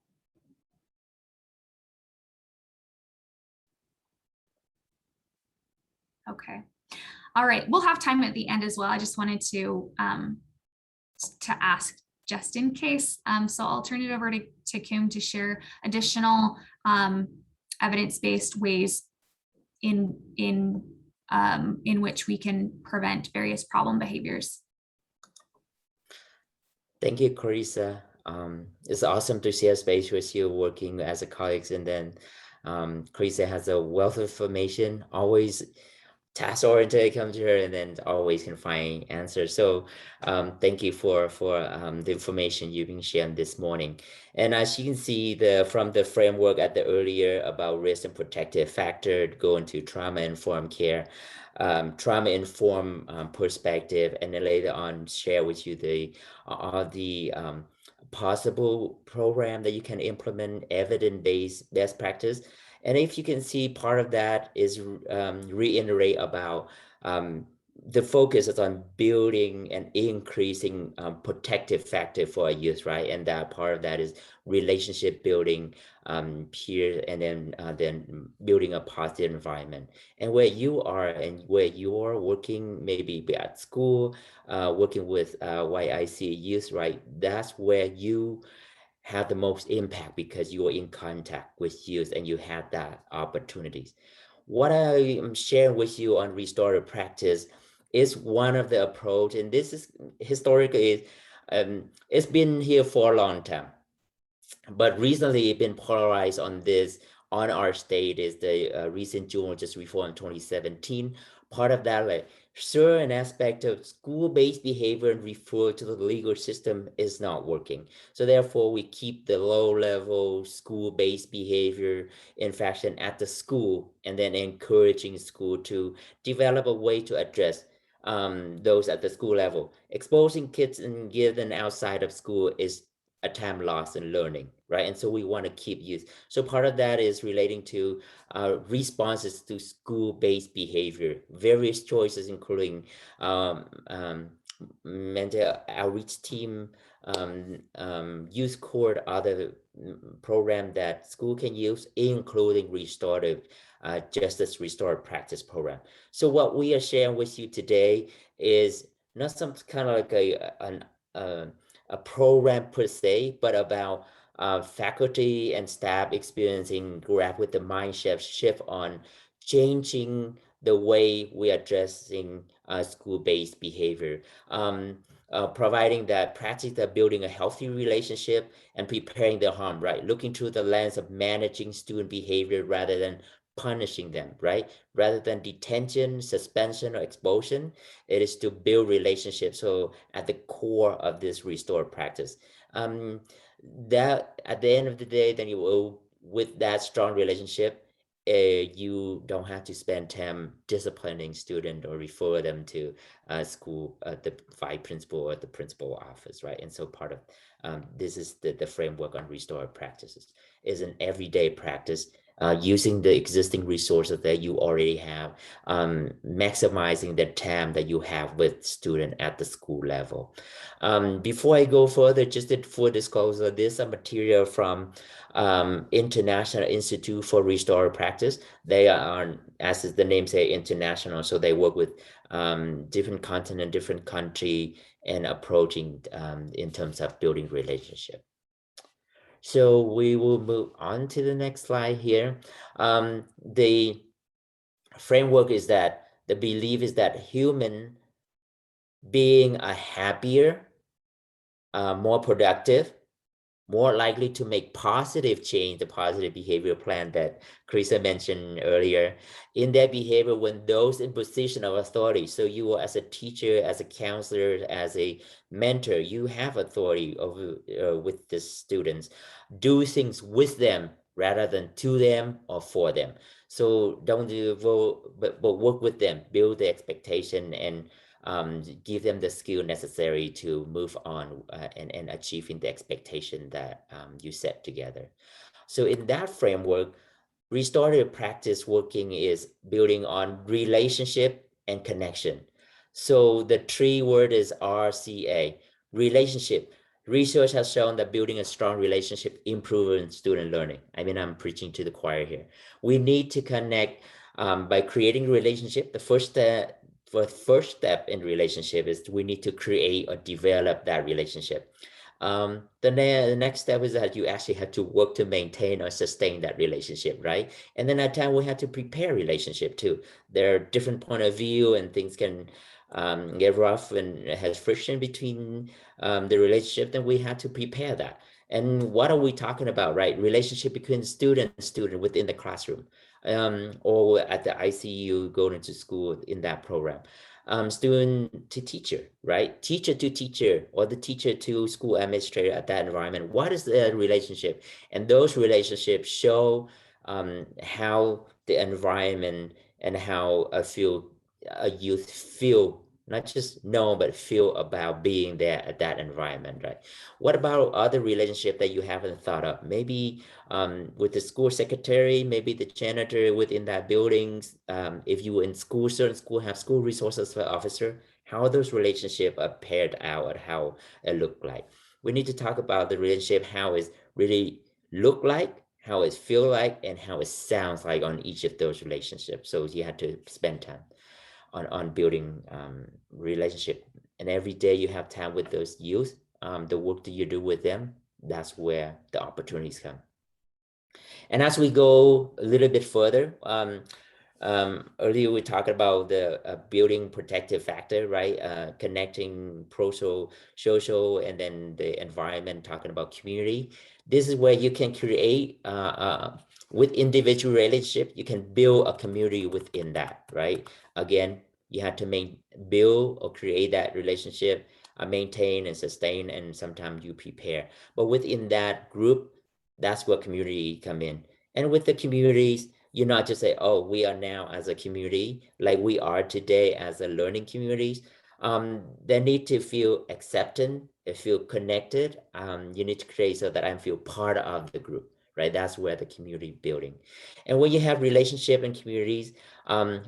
Okay. All right. We'll have time at the end as well. I just wanted to ask just in case. So I'll turn it over to Cuong to share additional evidence-based ways in which we can prevent various problem behaviors. Thank you, Clarissa. It's awesome to share space with you working as a colleague, and then Clarissa has a wealth of information, always task-oriented, come to her, and then always can find answers. So thank you for the information you've been sharing this morning. And as you can see from the framework at the earlier about risk and protective factor, go into trauma-informed care, trauma-informed perspective, and then later on share with you the possible program that you can implement, evidence-based best practice. And if you can see, part of that is reiterate about the focus is on building and increasing protective factor for our youth, right? And that part of that is relationship building, peer, and then building a positive environment. And where you are and where you're working, maybe at school, working with YIC youth, right? That's where you have the most impact because you are in contact with youth and you have that opportunities. What I am sharing with you on restorative practice is one of the approach, and this is historically, it's been here for a long time, but recently it's been polarized on this. On our state is the recent juvenile justice reform 2017. Part of that, like certain aspect of school-based behavior and refer to the legal system is not working. So therefore, we keep the low-level school-based behavior infraction at the school, and then encouraging school to develop a way to address those at the school level. Exposing kids and given outside of school is a time lost in learning, right? And so we want to keep youth. So part of that is relating to responses to school-based behavior, various choices, including mental outreach team, youth court, other program that school can use, including restorative justice restorative practice program. So what we are sharing with you today is not some kind of like a program per se, but about faculty and staff experiencing grab with the mind shift on changing the way we are addressing school-based behavior, providing that practice that building a healthy relationship and preparing the harm, right? Looking through the lens of managing student behavior rather than punishing them, right? Rather than detention, suspension, or expulsion, it is to build relationships. So at the core of this restore practice, that at the end of the day, then you will, with that strong relationship, you don't have to spend time disciplining student or refer them to school, the vice principal or the principal office, right? And so part of this is the framework on restore practices is an everyday practice using the existing resources that you already have, maximizing the time that you have with student at the school level. Before I go further, just a full disclosure, this is a material from International Institute for Restorative Practice. They are, as the name say, international, so they work with different continent, different country, and approaching in terms of building relationship. So we will move on to the next slide here. The framework is that the belief is that human being a happier, more productive, more likely to make positive change, the positive behavior plan that Clarissa mentioned earlier, in their behavior when those in position of authority. So you as a teacher, as a counselor, as a mentor, you have authority over with the students. Do things with them rather than to them or for them. So don't do vote, but work with them, build the expectation, and give them the skill necessary to move on and achieving the expectation that you set together. So in that framework, restorative practice working is building on relationship and connection. So the three word is RCA, relationship. Research has shown that building a strong relationship improves student learning. I mean, I'm preaching to the choir here. We need to connect by creating a relationship. The first step in relationship is we need to create or develop that relationship. The next step is that you actually have to work to maintain or sustain that relationship, right? And then at time we have to prepare relationship too. There are different point of view and things can get rough and has friction between the relationship, then we have to prepare that. And what are we talking about, right? Relationship between student and student within the classroom, or at the ICU going to school in that program. Student to teacher, right? Teacher to teacher, or the teacher to school administrator at that environment. What is the relationship? And those relationships show how the environment and how a youth feel, not just know, but feel about being there at that environment, right? What about other relationship that you haven't thought of? Maybe with the school secretary, maybe the janitor within that building. If you in school, certain school have school resources officer, how those relationships are paired out, how it look like. We need to talk about the relationship, how it really look like, how it feel like, and how it sounds like on each of those relationships. So you have to spend time on building relationship. And every day you have time with those youth, the work that you do with them, that's where the opportunities come. And as we go a little bit further, earlier we talked about the building protective factor, right? Connecting social, and then the environment, talking about community. This is where you can create, with individual relationship, you can build a community within that, right? Again, you have to build or create that relationship, maintain and sustain, and sometimes you prepare. But within that group, that's where community come in. And with the communities, you not just say, oh, we are now as a community, like we are today as a learning communities. They need to feel accepted, feel connected. You need to create so that I feel part of the group, right? That's where the community building. And when you have relationship and communities,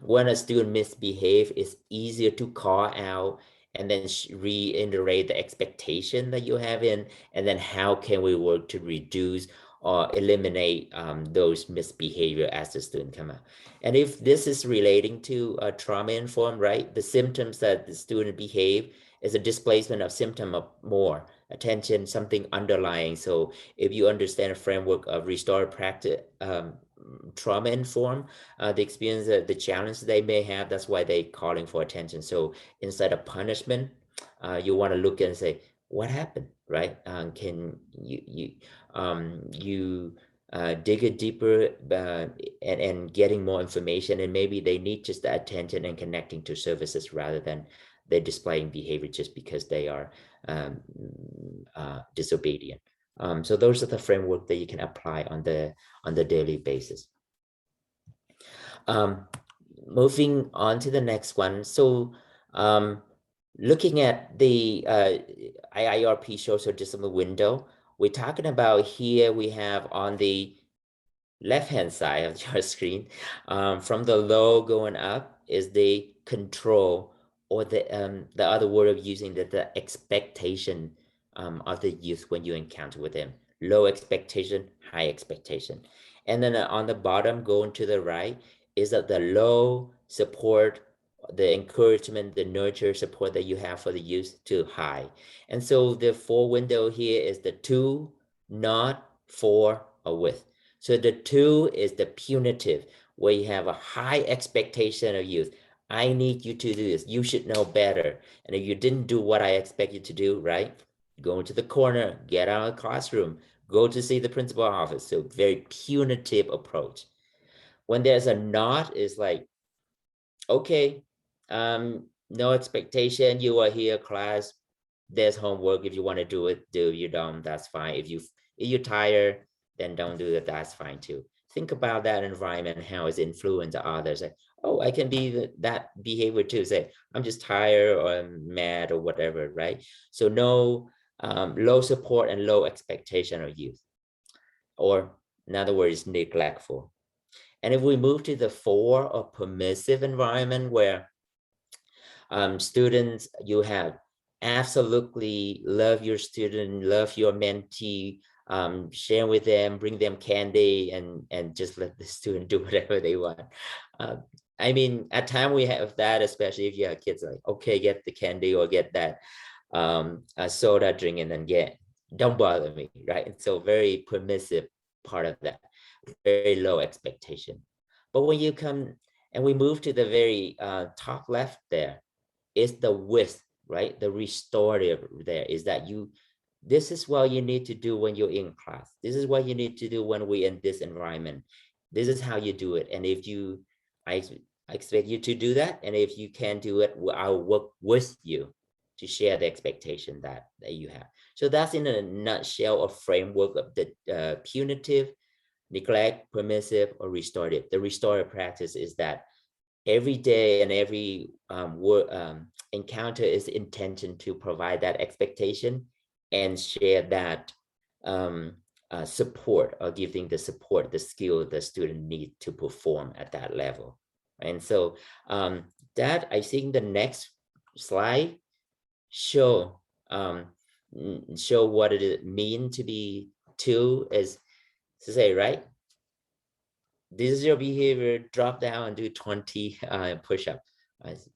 when a student misbehave, it's easier to call out and then reiterate the expectation that you have in, and then how can we work to reduce or eliminate those misbehavior as the student come out. And if this is relating to trauma informed, right, the symptoms that the student behave is a displacement of symptom of more attention, something underlying. So if you understand a framework of restorative practice, trauma informed, the experience, the challenge they may have, that's why they calling for attention. So instead of punishment, you want to look and say, what happened, right? Can you dig it deeper and getting more information, and maybe they need just the attention and connecting to services rather than they're displaying behavior just because they are disobedient. So those are the framework that you can apply on the daily basis. Moving on to the next one. So looking at the IIRP social discipline window, we're talking about here we have on the left-hand side of your screen, from the low going up is the control, or the other word of using the expectation of the youth when you encounter with them. Low expectation, high expectation. And then on the bottom, going to the right, is that the low support, the encouragement, the nurture support that you have for the youth, to high. And so the four window here is the to, not, for, or with. So the to is the punitive, where you have a high expectation of youth. I need you to do this. You should know better. And if you didn't do what I expect you to do, right? Go into the corner, get out of the classroom, go to see the principal office. So very punitive approach. When there's a not, is like, okay, no expectation. You are here, class. There's homework. If you want to do it, do. You don't, that's fine. If you're tired, then don't do it. That's fine too. Think about that environment, how it's influenced others. Like, oh, I can be that behavior too. Say, I'm just tired, or I'm mad, or whatever, right? So no, low support and low expectation of youth, or in other words, neglectful. And if we move to the for, or permissive environment, where students, you have absolutely love your student, love your mentee, share with them, bring them candy, and just let the student do whatever they want. I mean, at time we have that, especially if you have kids, like, okay, get the candy, or get that a soda drink, and then don't bother me, right? And so very permissive part of that, very low expectation. But when you come and we move to the very top left, there is the with, right? The restorative there is that this is what you need to do when you're in class. This is what you need to do when we're in this environment. This is how you do it. And if I expect you to do that. And if you can't do it, I'll work with you to share the expectation that you have. So that's in a nutshell a framework of the punitive, neglect, permissive, or restorative. The restorative practice is that every day and every encounter is intention to provide that expectation and share that support, or giving the support, the skill the student need to perform at that level. And so that, I think the next slide show what it means to be two, is to say, right, this is your behavior, drop down and do 20 push-up.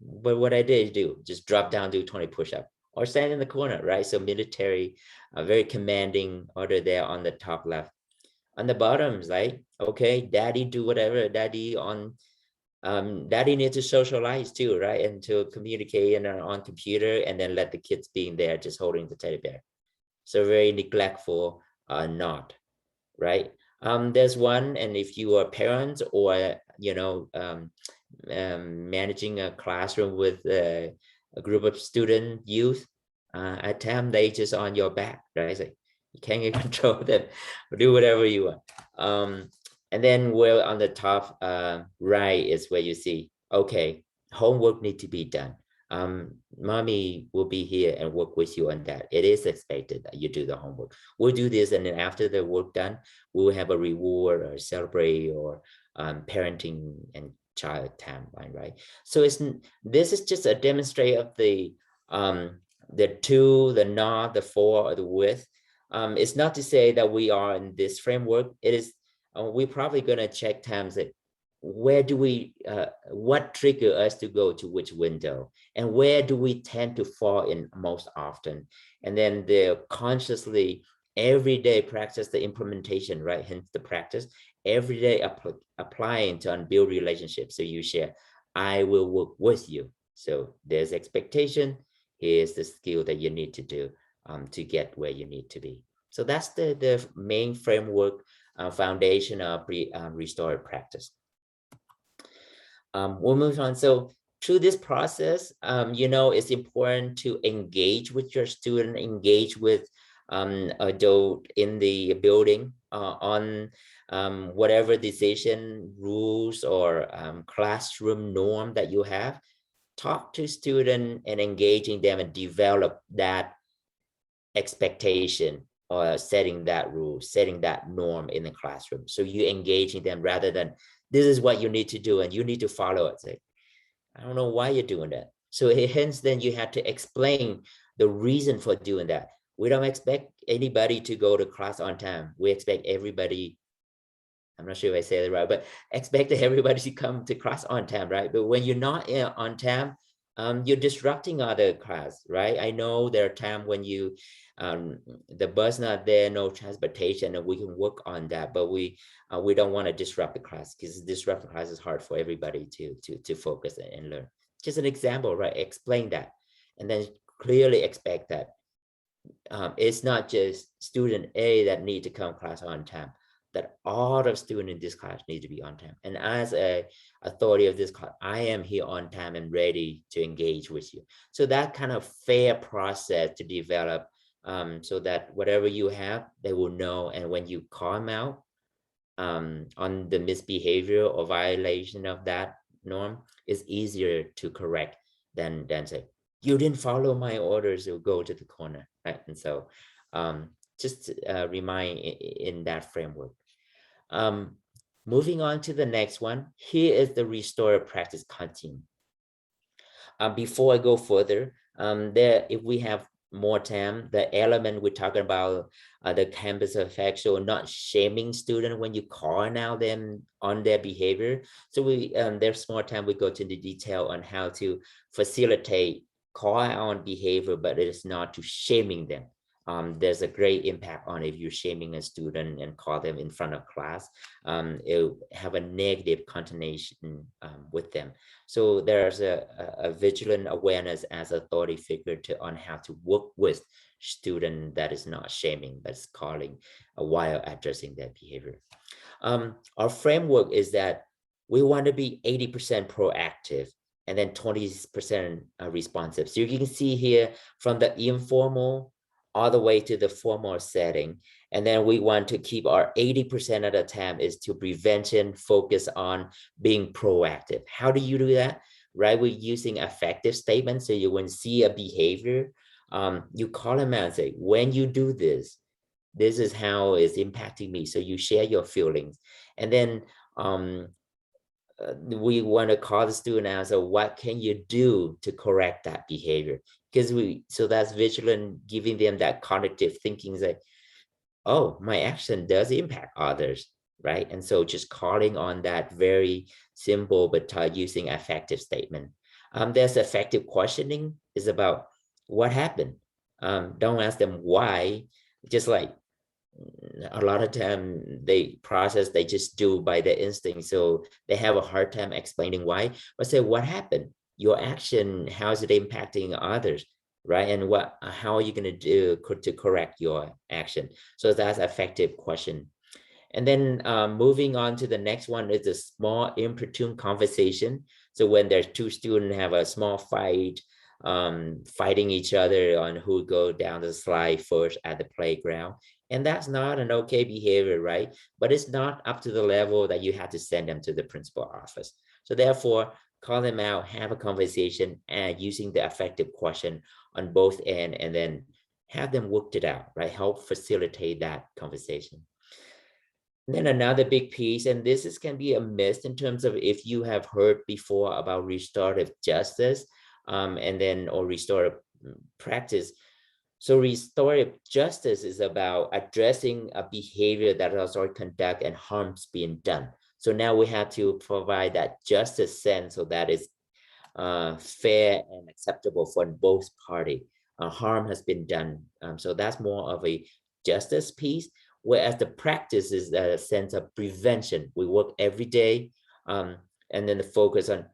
But what I did do, just drop down, do 20 push-up, or stand in the corner, right? So military, very commanding order there on the top left. On the bottom is like, okay, daddy do whatever, daddy needs to socialize too, right? And to communicate and on computer, and then let the kids being there, just holding the teddy bear. So very neglectful, not, right? There's one, and if you are parents, or managing a classroom with a group of student youth, at times they just on your back, right? So you can't even control them, do whatever you want. And then where on the top right is where you see, okay, homework need to be done. Mommy will be here and work with you on that. It is expected that you do the homework. We'll do this, and then after the work done, we'll have a reward or celebrate, or parenting and child timeline, right? So this is just a demonstration of the to, the not, the for, or the with. It's not to say that we are in this framework. It is we're probably going to check times that where do we what trigger us to go to which window, and where do we tend to fall in most often, and then the consciously every day practice the implementation, right? Hence the practice every day applying to build relationships. So you share, I will work with you. So there's expectation, here's the skill that you need to do to get where you need to be. So that's the main framework, foundation of restorative practice. We'll move on. So through this process, it's important to engage with your student, engage with adult in the building on whatever decision, rules, or classroom norm that you have. Talk to student and engaging them and develop that expectation or setting that rule, setting that norm in the classroom. So you engaging them rather than this is what you need to do and you need to follow it. Say, I don't know why you're doing that. So hence then you have to explain the reason for doing that. We don't expect anybody to go to class on time. We expect everybody, I'm not sure if I say it right, but expect everybody to come to class on time, right? But when you're not on time, you're disrupting other class, right? I know there are times when you, the bus not there, no transportation, and we can work on that, but we don't want to disrupt the class because disrupt the class is hard for everybody to focus and learn. Just an example, right? Explain that, and then clearly expect that it's not just student A that need to come class on time, that all the students in this class need to be on time. And as a authority of this class, I am here on time and ready to engage with you. So that kind of fair process to develop so that whatever you have, they will know. And when you call them out on the misbehavior or violation of that norm, it's easier to correct than say, you didn't follow my orders, you'll go to the corner, right? And so just remind in that framework. Moving on to the next one, here is the restorative practice continuum. Before I go further, if we have more time, the element we're talking about, the campus effect, so not shaming students when you call out them on their behavior. So there's more time we go to the detail on how to facilitate call out on behavior, but it is not to shaming them. There's a great impact on if you're shaming a student and call them in front of class, it will have a negative connotation with them. So there's a vigilant awareness as authority figure on how to work with student that is not shaming, that's calling while addressing their behavior. Our framework is that we want to be 80% proactive and then 20% responsive. So you can see here from the informal all the way to the formal setting. And then we want to keep our 80% of the time is to prevention, focus on being proactive. How do you do that? Right, we're using affective statements. So you when see a behavior, you call them out and say, when you do this, this is how it's impacting me. So you share your feelings. And then we want to call the student out. So what can you do to correct that behavior? Because so that's vigilant, giving them that cognitive thinking, like, oh, my action does impact others, right? And so just calling on that very simple, but using affective statement. There's affective questioning is about what happened. Don't ask them why, just like a lot of time they just do by their instinct. So they have a hard time explaining why, but say, what happened? Your action, how is it impacting others, right? And how are you going to do to correct your action? So that's effective question. And then moving on to the next one is a small importune conversation. So when there's two students have a small fight, fighting each other on who go down the slide first at the playground. And that's not an okay behavior, right? But it's not up to the level that you have to send them to the principal office. So therefore, call them out, have a conversation, and using the effective question on both ends, and then have them work it out, right? Help facilitate that conversation. And then another big piece, and this can be a miss in terms of if you have heard before about restorative justice, or restorative practice. So restorative justice is about addressing a behavior that has already conducted and harm's being done. So now we have to provide that justice sense so that is fair and acceptable for both parties. Harm has been done. So that's more of a justice piece, whereas the practice is a sense of prevention. We work every day, and then the focus on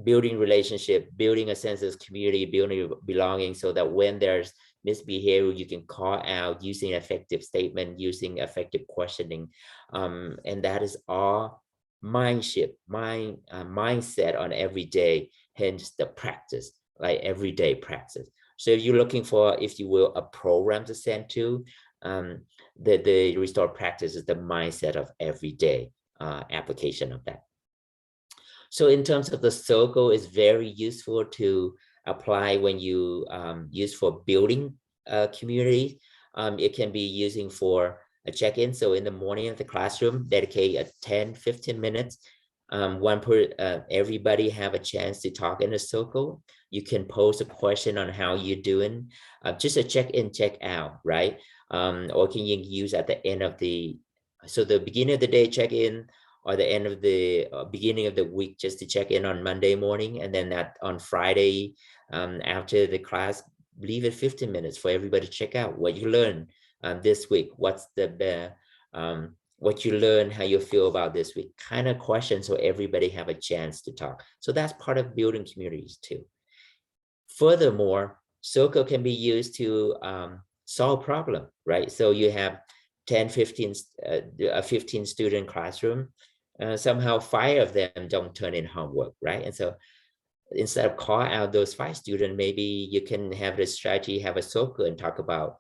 building relationship, building a sense of community, building belonging, so that when there's misbehavior, you can call out using effective statement, using effective questioning. And that is all mindset on every day, hence the practice, like everyday practice. So if you're looking for, if you will, a program to send to, the restore practice is the mindset of everyday application of that. So in terms of the circle, it's very useful to apply when you use for building community. It can be using for a check-in. So in the morning of the classroom, dedicate a 10-15 minutes. Everybody have a chance to talk in a circle. You can pose a question on how you're doing, just a check-in, check-out, right? Or can you use at the end of the beginning of the day check-in, or the end of the beginning of the week, just to check in on Monday morning, and then on Friday after the class, leave it 15 minutes for everybody to check out what you learned this week. What's what you learned, how you feel about this week, kind of questions, so everybody have a chance to talk. So that's part of building communities too. Furthermore, circle can be used to solve problem, right? So you have 10, 15, a 15 student classroom, somehow 5 of them don't turn in homework, right? And so instead of call out those 5 students, maybe you can have the strategy, have a circle and talk about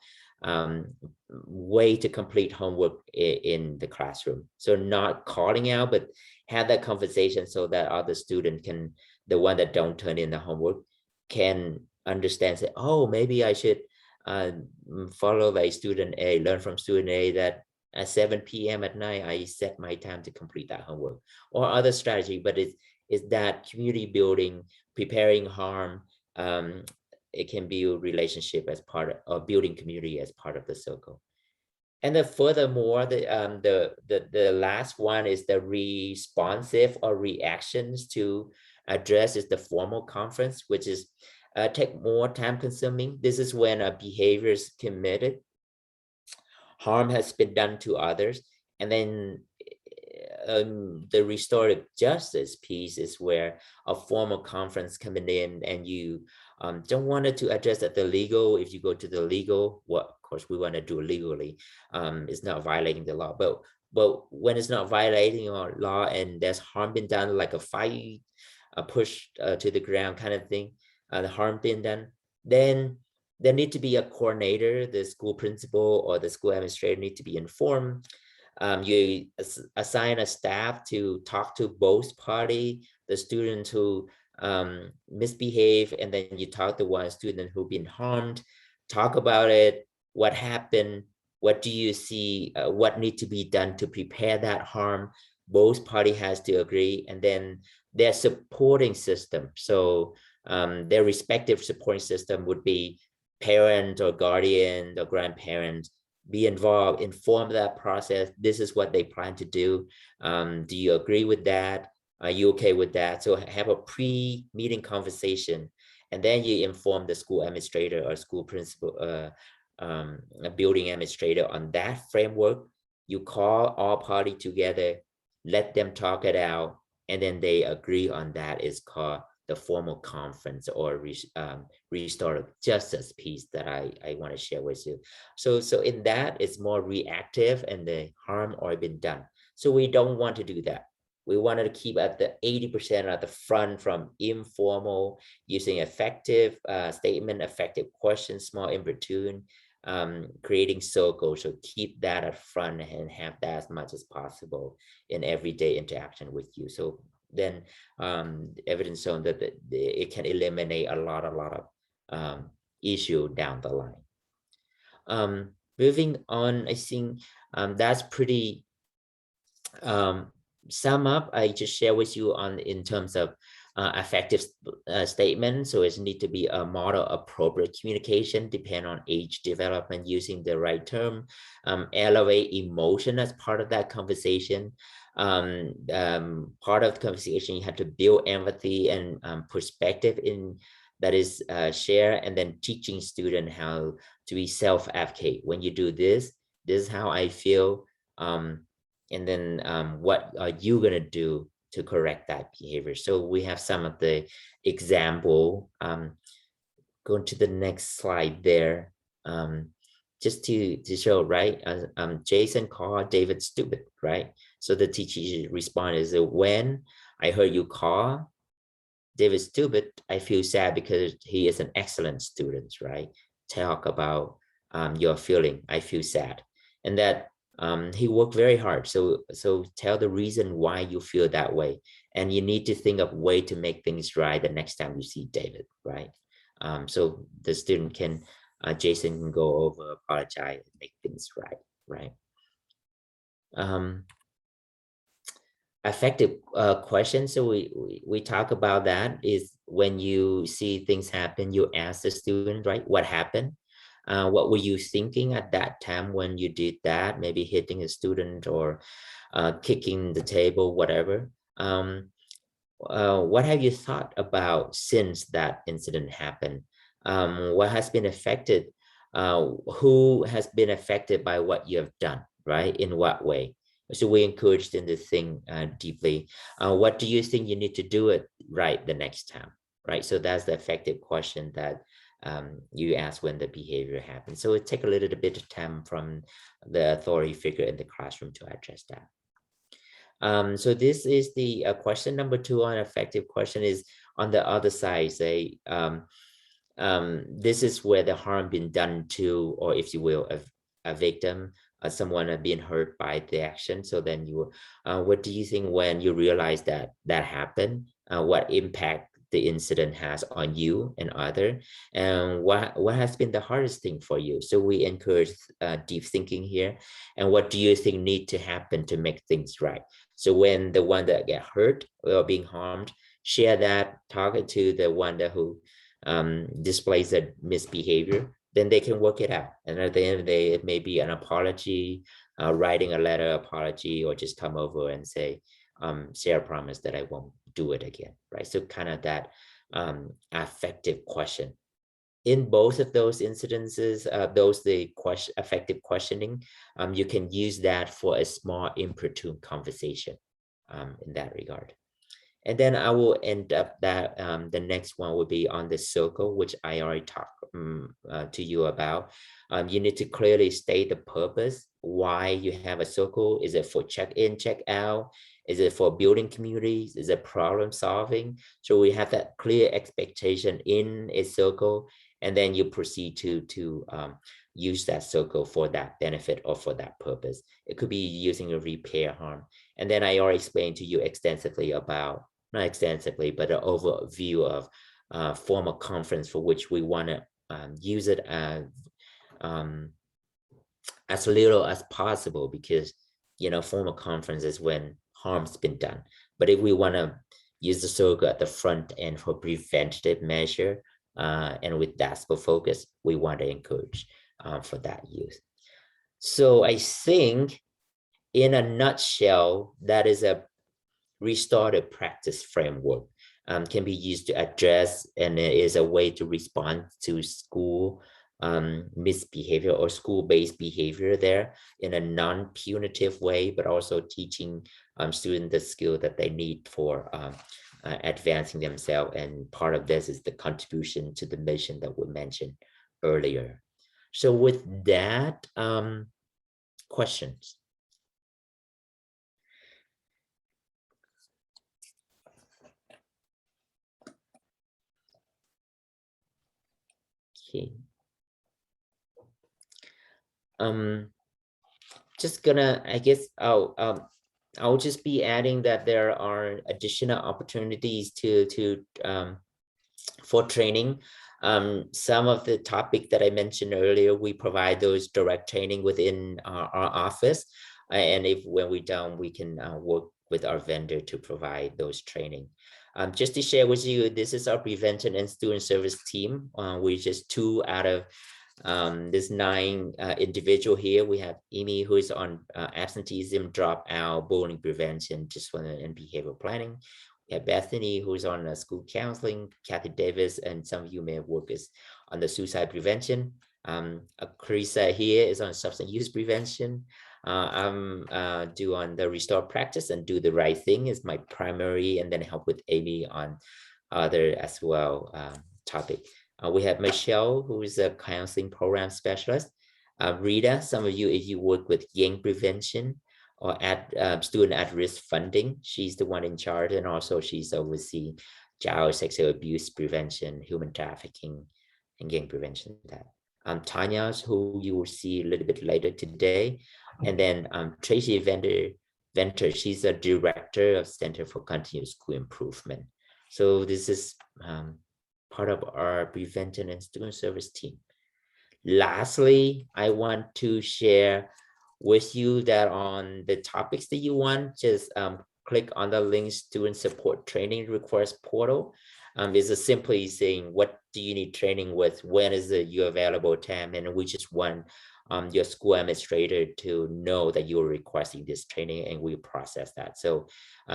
way to complete homework in the classroom. So not calling out, but have that conversation so that other student can, the one that don't turn in the homework, can understand, say, oh, maybe I should follow like student A, learn from student A that at 7 p.m. at night, I set my time to complete that homework, or other strategy. But it's that community building, preparing harm. It can build relationship as part of building community as part of the circle. And then furthermore, the last one is the responsive or reactions to address is the formal conference, which is take more time consuming. This is when a behavior is committed, harm has been done to others, and then the restorative justice piece is where a formal conference coming in, and you don't want it to address at the legal. If you go to the legal, well, of course we want to do it legally. It's not violating the law, but when it's not violating our law and there's harm been done, like a fight, a push to the ground kind of thing, the harm been done, then there need to be a coordinator. The school principal or the school administrator need to be informed. You assign a staff to talk to both parties, the students who misbehave, and then you talk to one student who's been harmed, talk about it, what happened, what do you see, what needs to be done to prepare that harm. Both parties has to agree, and then their supporting system. So their respective supporting system would be parent or guardian or grandparent, be involved, inform that process. This is what they plan to do. Do you agree with that? Are you okay with that? So have a pre-meeting conversation, and then you inform the school administrator or school principal, a building administrator on that framework. You call all parties together, let them talk it out, and then they agree on that. Is called the formal conference or restorative justice piece that I want to share with you. So in that, it's more reactive and the harm already been done. So we don't want to do that. We wanted to keep at the 80% at the front, from informal, using effective statement, effective questions, small importune, creating circles. So keep that at front and have that as much as possible in everyday interaction with you. So then evidence shown that it can eliminate a lot of issue down the line. Moving on, I think that's pretty sum up. I just share with you on in terms of effective statement. So it need to be a model appropriate communication, depend on age development, using the right term, elevate emotion as part of that conversation. Part of the conversation, you have to build empathy and perspective in that is share, and then teaching student how to be self-advocate. When you do this is how I feel, and then what are you gonna do to correct that behavior? So we have some of the example. Going to the next slide there, just to show, right? Jason called David stupid, right? So the teacher response is, when I heard you call David stupid, I feel sad because he is an excellent student, right? Talk about your feeling, I feel sad. And that he worked very hard. So tell the reason why you feel that way. And you need to think of a way to make things right the next time you see David, right? So the student can Jason can go over, apologize, and make things right? Effective question. So we talk about that is when you see things happen, you ask the student, right? What happened? What were you thinking at that time when you did that? Maybe hitting a student or kicking the table, whatever. What have you thought about since that incident happened? What has been affected? Who has been affected by what you have done, right? In what way? So we encourage them to think deeply. What do you think you need to do it right the next time, right? So that's the effective question that you ask when the behavior happens. So it takes a little bit of time from the authority figure in the classroom to address that. So this is the question number 2 on effective question is on the other side, say, this is where the harm been done to, or if you will, a victim, someone being hurt by the action. So then you, what do you think when you realize that that happened? What impact the incident has on you and other, and what has been the hardest thing for you? So we encourage deep thinking here. And what do you think need to happen to make things right? So when the one that get hurt or being harmed, share that, talk to the one that who displays that misbehavior, then they can work it out. And at the end of the day, it may be an apology, writing a letter apology, or just come over and say, share a promise that I won't do it again, right? So kind of that affective question. In both of those incidences, effective questioning, you can use that for a small importune conversation in that regard. And then I will end up that the next one will be on the circle, which I already talked to you about. You need to clearly state the purpose, why you have a circle. Is it for check-in, check-out? Is it for building communities? Is it problem solving? So we have that clear expectation in a circle, and then you proceed to use that circle for that benefit or for that purpose. It could be using a repair harm. And then I already explained to you extensively about, not extensively, but an overview of formal conference for which we want to use it as little as possible, because, you know, formal conference is when harm's been done. But if we want to use the circle at the front end for preventative measure, and with that focus, we want to encourage for that use. So I think in a nutshell, that is a restorative practice framework, can be used to address, and it is a way to respond to school misbehavior or school-based behavior there in a non-punitive way, but also teaching students the skill that they need for advancing themselves. And part of this is the contribution to the mission that we mentioned earlier. So with that, questions? Okay. Just gonna, I guess I'll just be adding that there are additional opportunities for training. Some of the topic that I mentioned earlier, we provide those direct training within our office. And when we're done, we can work with our vendor to provide those training. Just to share with you, this is our prevention and student service team. We're just 2 out of this 9 individual here. We have Amy, who is on absenteeism, dropout, bullying prevention, discipline and behavioral planning. We have Bethany, who's on school counseling, Kathy Davis, and some of you may have worked on the suicide prevention. Clarissa here is on substance use prevention. I'm do on the restore practice and do the right thing is my primary, and then help with Amy on other as well topic. We have Michelle, who is a counseling program specialist. Rita, some of you, if you work with gang prevention or student at-risk funding, she's the one in charge, and also she's overseeing child sexual abuse prevention, human trafficking, and gang prevention. That Tanya, who you will see a little bit later today, and then Tracy Venter, she's a director of Center for Continuous School Improvement. So this is part of our prevention and student service team. Lastly, I want to share with you that on the topics that you want, just click on the link Student Support Training Request portal. It's a simply saying, what do you need training with? When is your available time? And we just want your school administrator to know that you're requesting this training, and we process that. So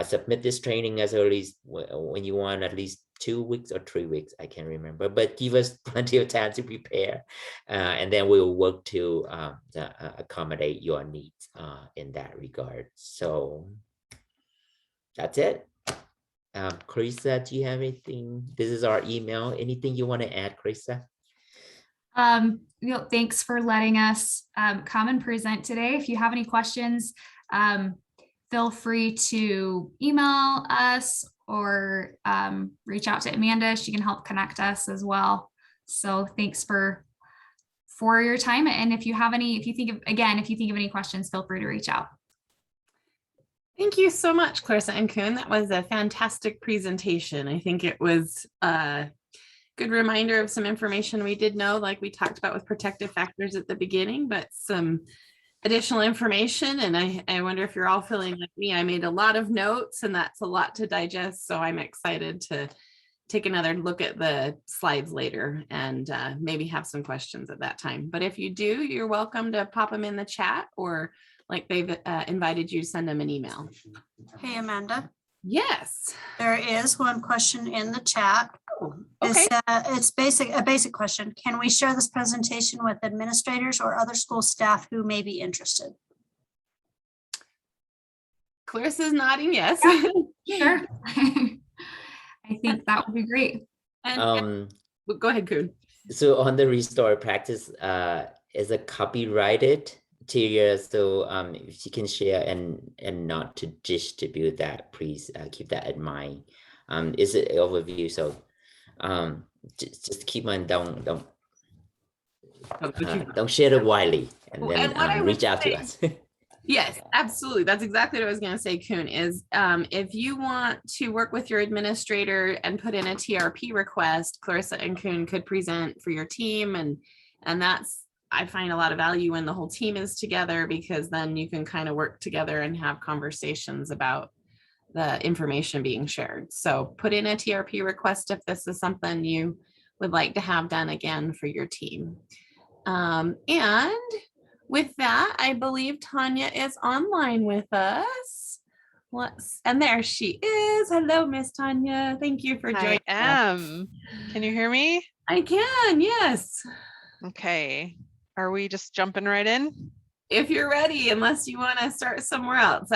submit this training as early as when you want, at least 2 weeks or 3 weeks, I can't remember, but give us plenty of time to prepare, and then we'll work to accommodate your needs in that regard. So that's it. Clarissa, do you have anything? This is our email. Anything you want to add, Clarissa? Thanks for letting us come and present today. If you have any questions, feel free to email us or reach out to Amanda. She can help connect us as well. So thanks for your time. And if you think of any questions, feel free to reach out. Thank you so much, Clarissa and Nguyen. That was a fantastic presentation. I think it was a good reminder of some information we did know, like we talked about with protective factors at the beginning, but some additional information. And I wonder if you're all feeling like me. I made a lot of notes, and that's a lot to digest. So I'm excited to take another look at the slides later and maybe have some questions at that time. But if you do, you're welcome to pop them in the chat, or like they've invited you to send them an email. Hey, Amanda. Yes. There is one question in the chat. Oh, okay. It's a basic question. Can we share this presentation with administrators or other school staff who may be interested? Clarissa's nodding yes. Sure. I think that would be great. And go ahead, Nguyen. So on the restore practice is a copyrighted material, so if you can share and not to distribute that, please keep that in mind. Is it overview? So just keep on don't share it widely, and then reach out to us. Yes, absolutely. That's exactly what I was going to say, Nguyen, is if you want to work with your administrator and put in a TRP request, Clarissa and Nguyen could present for your team. And that's, I find a lot of value when the whole team is together, because then you can kind of work together and have conversations about the information being shared. So put in a TRP request if this is something you would like to have done again for your team. And with that, I believe Tanya is online with us. And there she is. Hello, Miss Tanya. Thank you for joining I am. Can you hear me? I can, yes. Okay. Are we just jumping right in? If you're ready, unless you want to start somewhere else.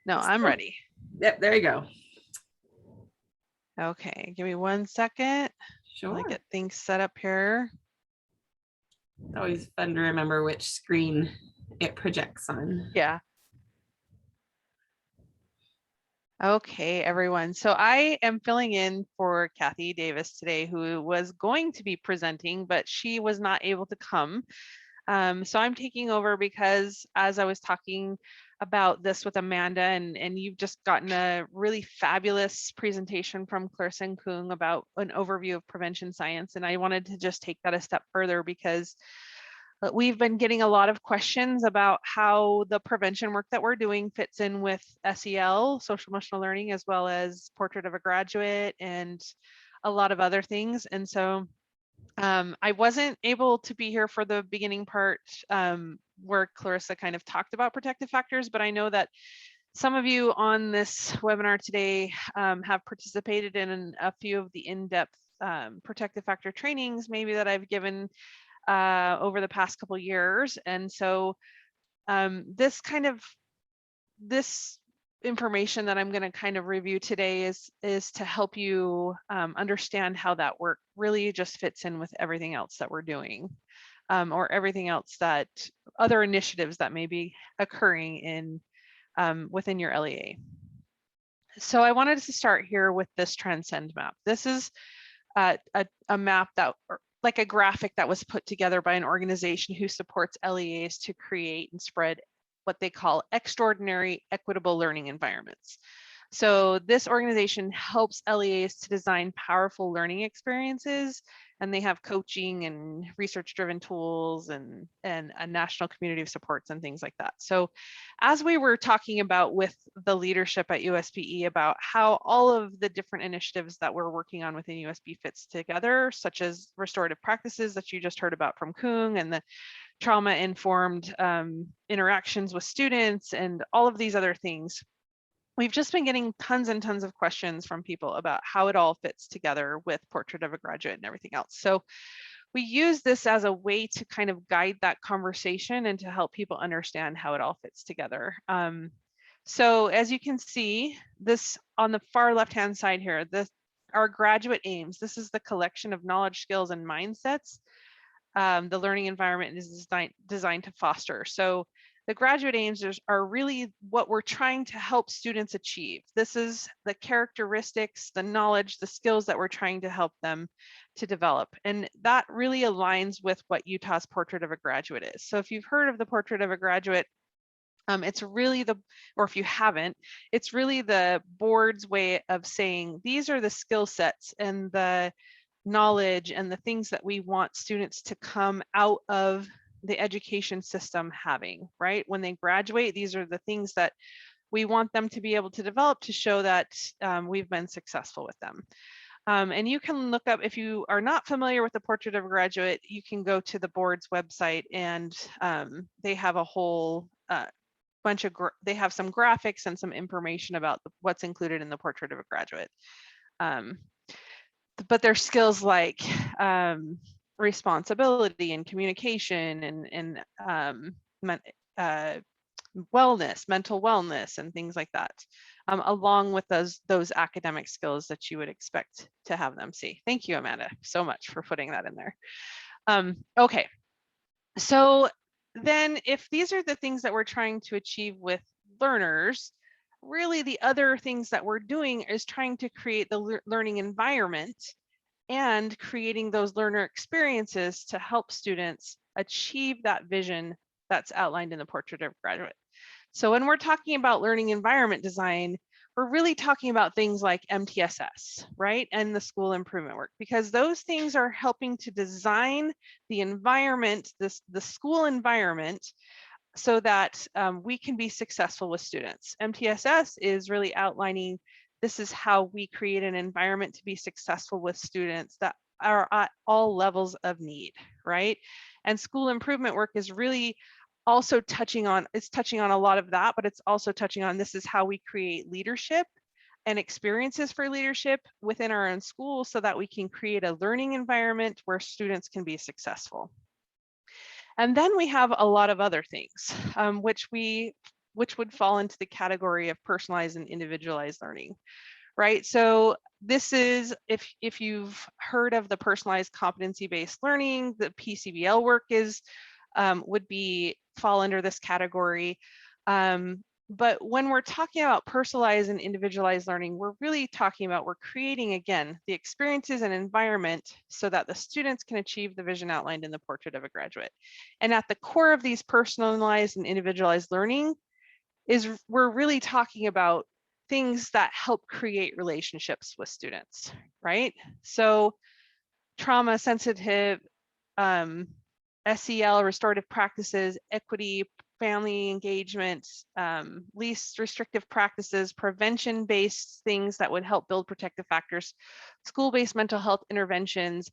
No, I'm ready. Yep, there you go. Okay, give me 1 second. Sure. I'll get things set up here. It's always fun to remember which screen it projects on. Yeah. Okay, everyone. So I am filling in for Kathy Davis today, who was going to be presenting, but she was not able to come. So I'm taking over because as I was talking about this with Amanda, and you've just gotten a really fabulous presentation from Clarissa and Cuong about an overview of prevention science. And I wanted to just take that a step further, because we've been getting a lot of questions about how the prevention work that we're doing fits in with SEL, social emotional learning, as well as Portrait of a Graduate and a lot of other things. And so I wasn't able to be here for the beginning part where Clarissa kind of talked about protective factors, but I know that some of you on this webinar today have participated in a few of the in-depth protective factor trainings maybe that I've given over the past couple years. And so this information that I'm going to kind of review today is to help you understand how that work really just fits in with everything else that we're doing, or everything else that other initiatives that may be occurring in within your LEA. So I wanted to start here with this Transcend map. This is a map that, like a graphic that was put together by an organization who supports LEAs to create and spread what they call extraordinary equitable learning environments. So this organization helps LEAs to design powerful learning experiences, and they have coaching and research-driven tools and a national community of supports and things like that. So as we were talking about with the leadership at USBE about how all of the different initiatives that we're working on within USB fits together, such as restorative practices that you just heard about from Cuong, and the trauma-informed interactions with students, and all of these other things, we've just been getting tons and tons of questions from people about how it all fits together with Portrait of a Graduate and everything else. So we use this as a way to kind of guide that conversation and to help people understand how it all fits together. So as you can see, this on the far left-hand side here, our graduate aims. This is the collection of knowledge, skills, and mindsets the learning environment is designed to foster. So the graduate aims are really what we're trying to help students achieve. This is the characteristics, the knowledge, the skills that we're trying to help them to develop. And that really aligns with what Utah's Portrait of a Graduate is. So if you've heard of the Portrait of a Graduate, it's really or if you haven't, it's really the board's way of saying, these are the skill sets and the knowledge and the things that we want students to come out of the education system having, right? When they graduate, these are the things that we want them to be able to develop to show that we've been successful with them. And you can look up, if you are not familiar with the Portrait of a Graduate, you can go to the board's website, and they have a whole bunch of, they have some graphics and some information about what's included in the Portrait of a Graduate. But there's skills like responsibility and communication and wellness, mental wellness, and things like that, along with those academic skills that you would expect to have them see. Thank you, Amanda, so much for putting that in there. Okay, so then if these are the things that we're trying to achieve with learners, really the other things that we're doing is trying to create the learning environment and creating those learner experiences to help students achieve that vision that's outlined in the Portrait of a Graduate. So when we're talking about learning environment design, we're really talking about things like MTSS, right? And the school improvement work, because those things are helping to design the environment, the school environment, so that we can be successful with students. MTSS is really outlining, this is how we create an environment to be successful with students that are at all levels of need, right? And school improvement work is really also touching on a lot of that, but it's also touching on, this is how we create leadership and experiences for leadership within our own school so that we can create a learning environment where students can be successful. And then we have a lot of other things, which would fall into the category of personalized and individualized learning, right? So this is, if you've heard of the personalized competency-based learning, the PCBL work would fall under this category. But when we're talking about personalized and individualized learning, we're really talking about, we're creating, again, the experiences and environment so that the students can achieve the vision outlined in the Portrait of a Graduate. And at the core of these personalized and individualized learning is, we're really talking about things that help create relationships with students, right? So trauma sensitive, SEL, restorative practices, equity, family engagement, least restrictive practices, prevention-based things that would help build protective factors, school-based mental health interventions,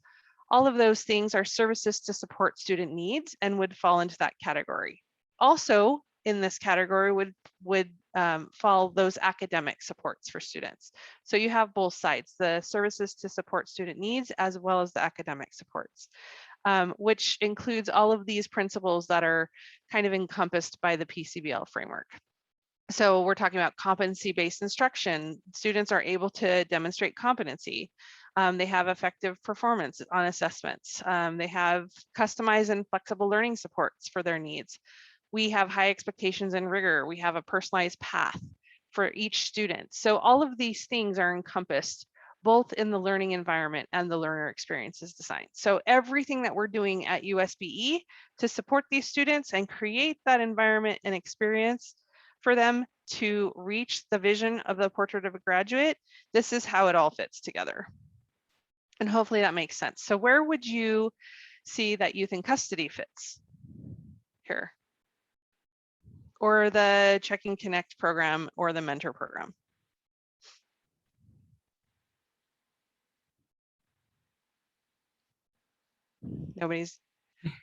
all of those things are services to support student needs and would fall into that category. Also in this category would fall those academic supports for students. So you have both sides, the services to support student needs as well as the academic supports. Which includes all of these principles that are kind of encompassed by the PCBL framework. So we're talking about competency-based instruction. Students are able to demonstrate competency. They have effective performance on assessments. They have customized and flexible learning supports for their needs. We have high expectations and rigor. We have a personalized path for each student. So all of these things are encompassed both in the learning environment and the learner experiences design. So everything that we're doing at USBE to support these students and create that environment and experience for them to reach the vision of the portrait of a graduate, this is how it all fits together. And hopefully that makes sense. So where would you see that youth in custody fits here? Or the Check and Connect program or the mentor program? Nobody's,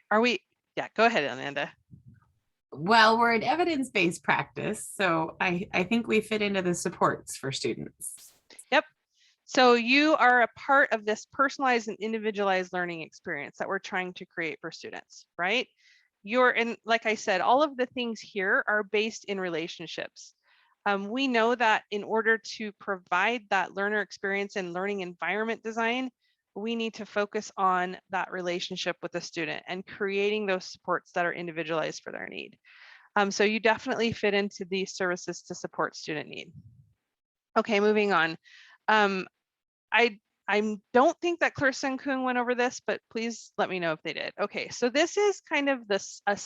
are we? Yeah, go ahead, Amanda. Well, we're an evidence-based practice, so I think we fit into the supports for students. Yep. So you are a part of this personalized and individualized learning experience that we're trying to create for students, right? You're in, like I said, all of the things here are based in relationships. We know that in order to provide that learner experience and learning environment design, we need to focus on that relationship with the student and creating those supports that are individualized for their need. So you definitely fit into these services to support student need. Okay, moving on. I don't think that Clarissa and Cuong went over this, but please let me know if they did. Okay, so this is kind of this a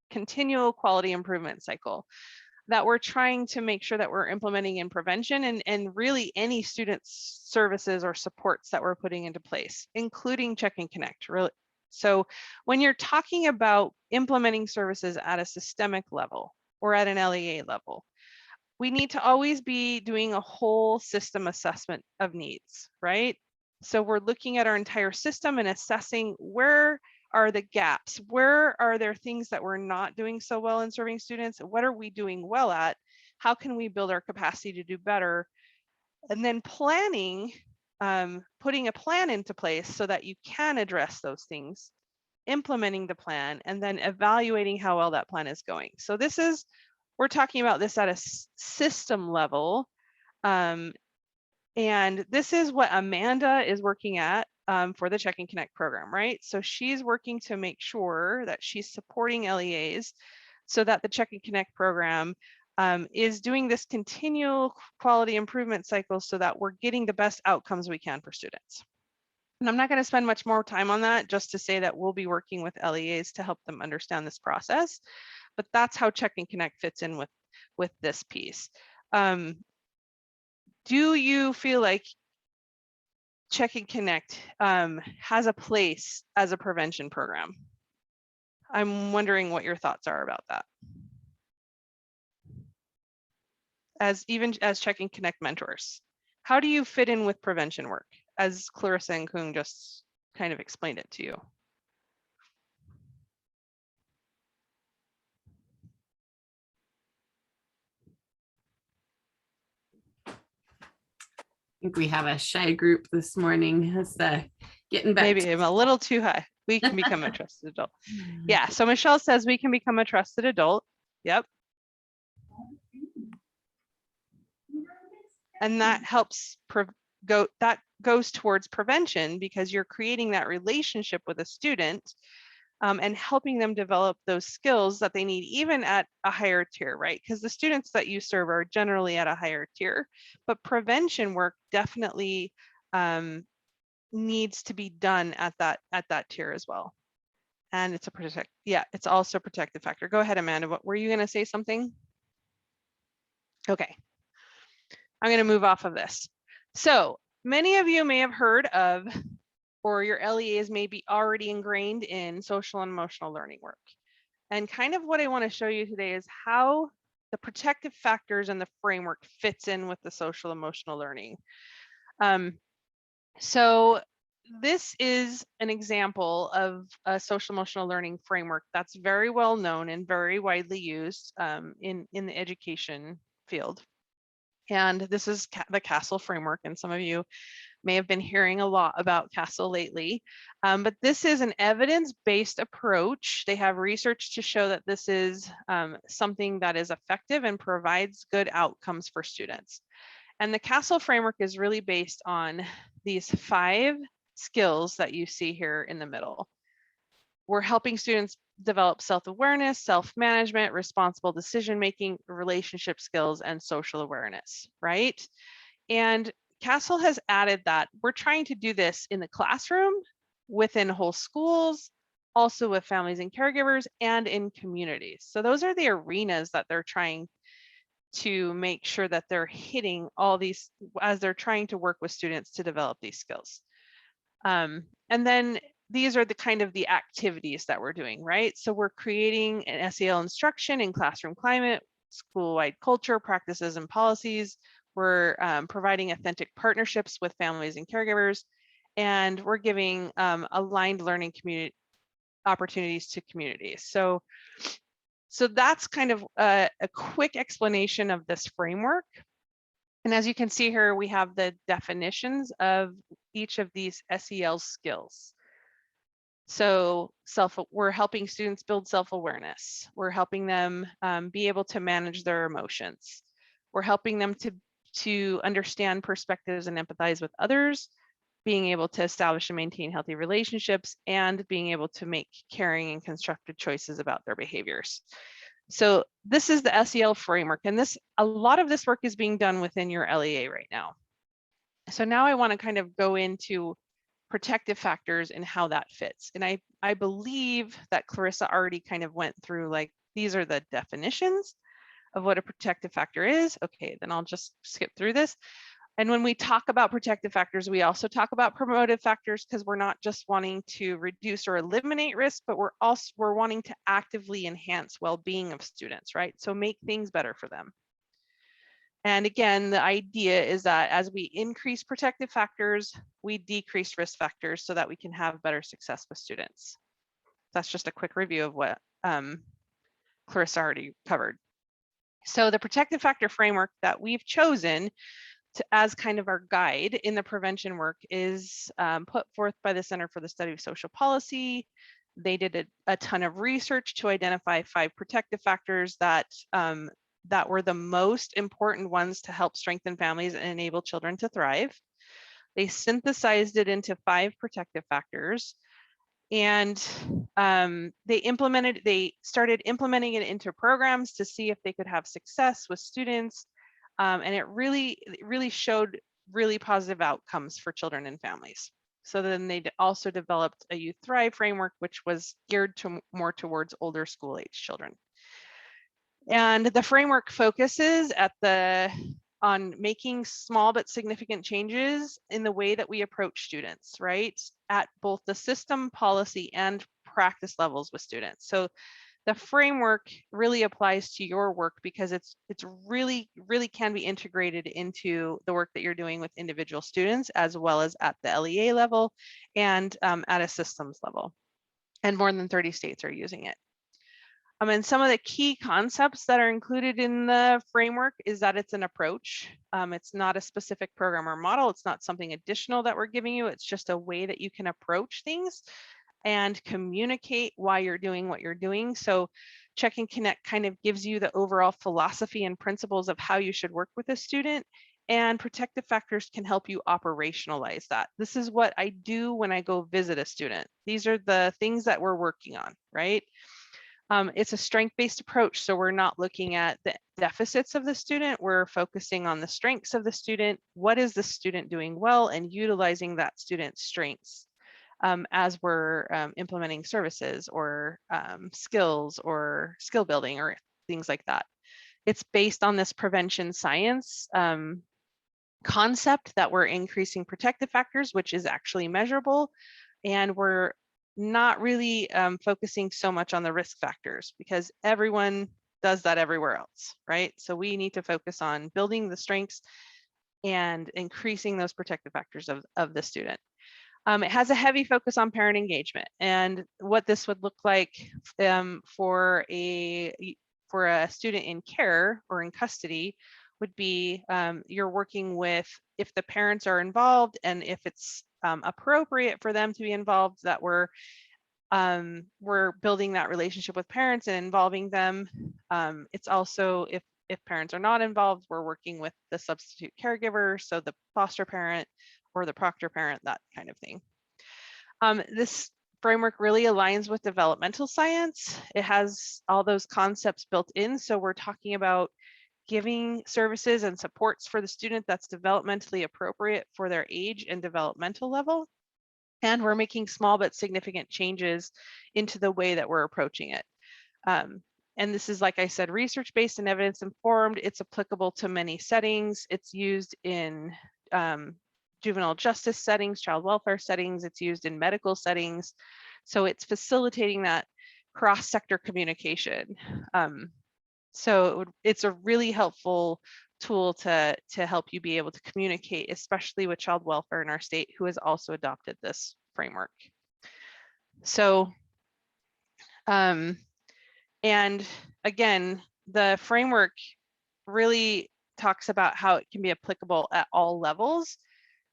continual quality improvement cycle that we're trying to make sure that we're implementing in prevention and really any student services or supports that we're putting into place, including Check and Connect. Really. So when you're talking about implementing services at a systemic level or at an LEA level, we need to always be doing a whole system assessment of needs, right? So we're looking at our entire system and assessing where are the gaps? Where are there things that we're not doing so well in serving students? What are we doing well at? How can we build our capacity to do better? And then planning, putting a plan into place so that you can address those things, implementing the plan, and then evaluating how well that plan is going. So this is, we're talking about this at a system level. And this is what Amanda is working at for the Check and Connect program, right? So she's working to make sure that she's supporting LEAs so that the Check and Connect program is doing this continual quality improvement cycle so that we're getting the best outcomes we can for students. And I'm not going to spend much more time on that, just to say that we'll be working with LEAs to help them understand this process. But that's how Check and Connect fits in with this piece. Do you feel like Check and Connect has a place as a prevention program? I'm wondering what your thoughts are about that. Even as Check and Connect mentors, how do you fit in with prevention work, as Clarissa and Cuong just kind of explained it to you? I think we have a shy group this morning. It's getting back. Maybe I'm a little too high. We can become a trusted adult. Yeah, so Michelle says we can become a trusted adult. Yep. And that helps that goes towards prevention because you're creating that relationship with a student and helping them develop those skills that they need even at a higher tier, right? Because the students that you serve are generally at a higher tier, but prevention work definitely needs to be done at that tier as well. And it's it's also a protective factor. Go ahead, Amanda. What were you going to say something? Okay. I'm going to move off of this. So many of you may have heard of, or your LEAs may be already ingrained in social and emotional learning work. And kind of what I want to show you today is how the protective factors and the framework fits in with the social emotional learning. So this is an example of a social emotional learning framework that's very well known and very widely used in the education field. And this is the CASTLE framework, and some of you may have been hearing a lot about CASTLE lately, but this is an evidence-based approach. They have research to show that this is something that is effective and provides good outcomes for students. And the CASTLE framework is really based on these 5 skills that you see here in the middle. We're helping students develop self-awareness, self-management, responsible decision-making, relationship skills, and social awareness, right? And CASTLE has added that we're trying to do this in the classroom, within whole schools, also with families and caregivers, and in communities. So those are the arenas that they're trying to make sure that they're hitting all these as they're trying to work with students to develop these skills. And then these are the kind of the activities that we're doing, right? So we're creating an SEL instruction in classroom climate, school-wide culture, practices, and policies. We're providing authentic partnerships with families and caregivers, and we're giving aligned learning community opportunities to communities. So that's kind of a quick explanation of this framework. And as you can see here, we have the definitions of each of these SEL skills. So we're helping students build self-awareness. We're helping them be able to manage their emotions. We're helping them to understand perspectives and empathize with others, being able to establish and maintain healthy relationships, and being able to make caring and constructive choices about their behaviors. So this is the SEL framework, and a lot of this work is being done within your LEA right now. So now I want to kind of go into protective factors and how that fits. And I believe that Clarissa already kind of went through, like, these are the definitions of what a protective factor is. Okay, then I'll just skip through this. And when we talk about protective factors, we also talk about promotive factors, because we're not just wanting to reduce or eliminate risk, but we're wanting to actively enhance well-being of students, right? So make things better for them. And again, the idea is that as we increase protective factors, we decrease risk factors so that we can have better success with students. That's just a quick review of what Clarissa already covered. So the protective factor framework that we've chosen as kind of our guide in the prevention work is put forth by the Center for the Study of Social Policy. They did a ton of research to identify 5 protective factors that were the most important ones to help strengthen families and enable children to thrive. They synthesized it into 5 protective factors, and they started implementing it into programs to see if they could have success with students. And it really showed really positive outcomes for children and families. So then they also developed a Youth Thrive framework, which was geared more towards older school age children. And the framework focuses on making small but significant changes in the way that we approach students, right? At both the system, policy, and practice levels with students. So the framework really applies to your work because it's really can be integrated into the work that you're doing with individual students, as well as at the LEA level and at a systems level. And more than 30 states are using it. And some of the key concepts that are included in the framework is that it's an approach. It's not a specific program or model. It's not something additional that we're giving you. It's just a way that you can approach things and communicate why you're doing what you're doing. So Check and Connect kind of gives you the overall philosophy and principles of how you should work with a student, and protective factors can help you operationalize that. This is what I do when I go visit a student. These are the things that we're working on, right? It's a strength-based approach, so we're not looking at the deficits of the student. We're focusing on the strengths of the student. What is the student doing well, and utilizing that student's strengths as we're implementing services or skills or skill building or things like that. It's based on this prevention science concept that we're increasing protective factors, which is actually measurable, and we're not really focusing so much on the risk factors because everyone does that everywhere else, right? So we need to focus on building the strengths and increasing those protective factors of the student. It has a heavy focus on parent engagement, and what this would look like for a student in care or in custody would be you're working with, if the parents are involved and if it's appropriate for them to be involved, that we're building that relationship with parents and involving them. It's also, if parents are not involved, we're working with the substitute caregiver, so the foster parent or the proctor parent, that kind of thing. This framework really aligns with developmental science. It has all those concepts built in. So we're talking about giving services and supports for the student that's developmentally appropriate for their age and developmental level. And we're making small but significant changes into the way that we're approaching it. And this is, like I said, research-based and evidence-informed. It's applicable to many settings. It's used in juvenile justice settings, child welfare settings. It's used in medical settings. So it's facilitating that cross-sector communication. So it's a really helpful tool to help you be able to communicate, especially with child welfare in our state, who has also adopted this framework. So, and again, the framework really talks about how it can be applicable at all levels.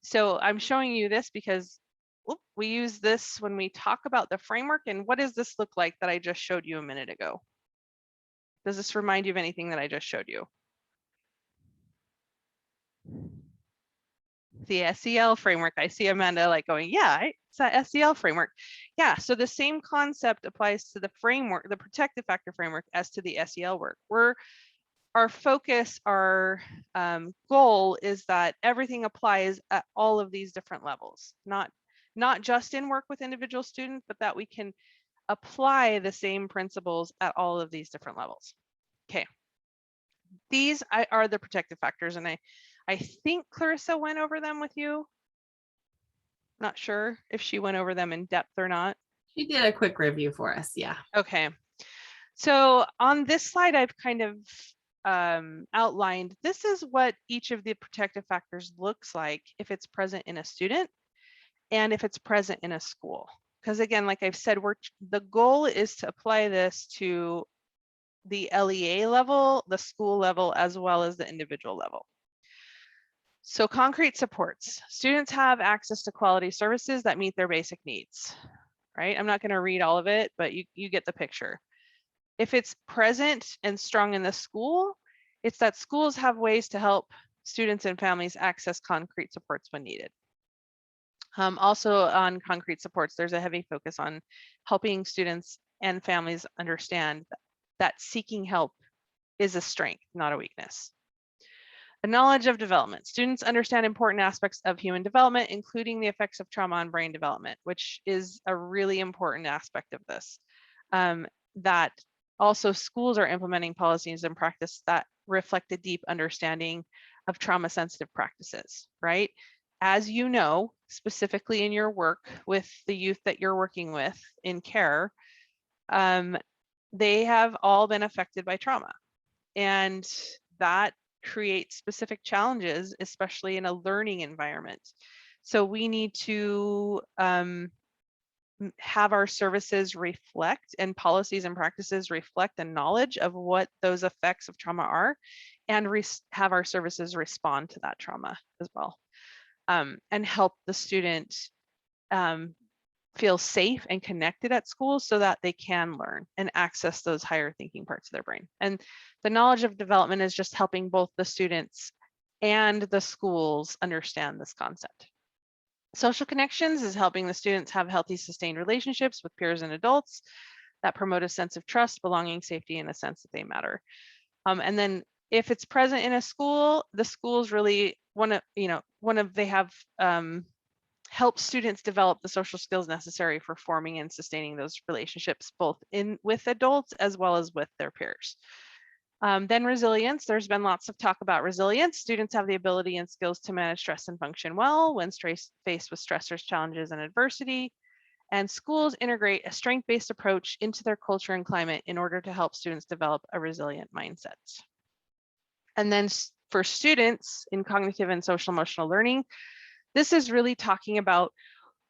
So I'm showing you this because we use this when we talk about the framework. And what does this look like that I just showed you a minute ago? Does this remind you of anything that I just showed you? The SEL framework. I see Amanda like going, yeah, it's that SEL framework. Yeah, so the same concept applies to the framework, the protective factor framework, as to the SEL work. Our focus, our goal is that everything applies at all of these different levels, not just in work with individual students, but that we can apply the same principles at all of these different levels. Okay, these are the protective factors, and I think Clarissa went over them with you. Not sure if she went over them in depth or not. She did a quick review for us. Yeah. Okay. So on this slide, I've kind of outlined, this is what each of the protective factors looks like if it's present in a student and if it's present in a school. Because again, like I've said, the goal is to apply this to the LEA level, the school level, as well as the individual level. So concrete supports. Students have access to quality services that meet their basic needs, right? I'm not going to read all of it, but you get the picture. If it's present and strong in the school, it's that schools have ways to help students and families access concrete supports when needed. Also on concrete supports, there's a heavy focus on helping students and families understand that seeking help is a strength, not a weakness. A knowledge of development. Students understand important aspects of human development, including the effects of trauma on brain development, which is a really important aspect of this. That also schools are implementing policies and practice that reflect a deep understanding of trauma sensitive practices, right? As you know, specifically in your work with the youth that you're working with in care, they have all been affected by trauma, and that creates specific challenges, especially in a learning environment. So we need to have our services reflect, and policies and practices reflect the knowledge of what those effects of trauma are, and have our services respond to that trauma as well, and help the student feel safe and connected at school so that they can learn and access those higher thinking parts of their brain. And the knowledge of development is just helping both the students and the schools understand this concept. Social connections is helping the students have healthy, sustained relationships with peers and adults that promote a sense of trust, belonging, safety, and a sense that they matter. And then if it's present in a school, the schools really they have help students develop the social skills necessary for forming and sustaining those relationships, both with adults as well as with their peers. Then resilience, there's been lots of talk about resilience. Students have the ability and skills to manage stress and function well when faced with stressors, challenges, and adversity. And schools integrate a strength-based approach into their culture and climate in order to help students develop a resilient mindset. And then for students in cognitive and social emotional learning, this is really talking about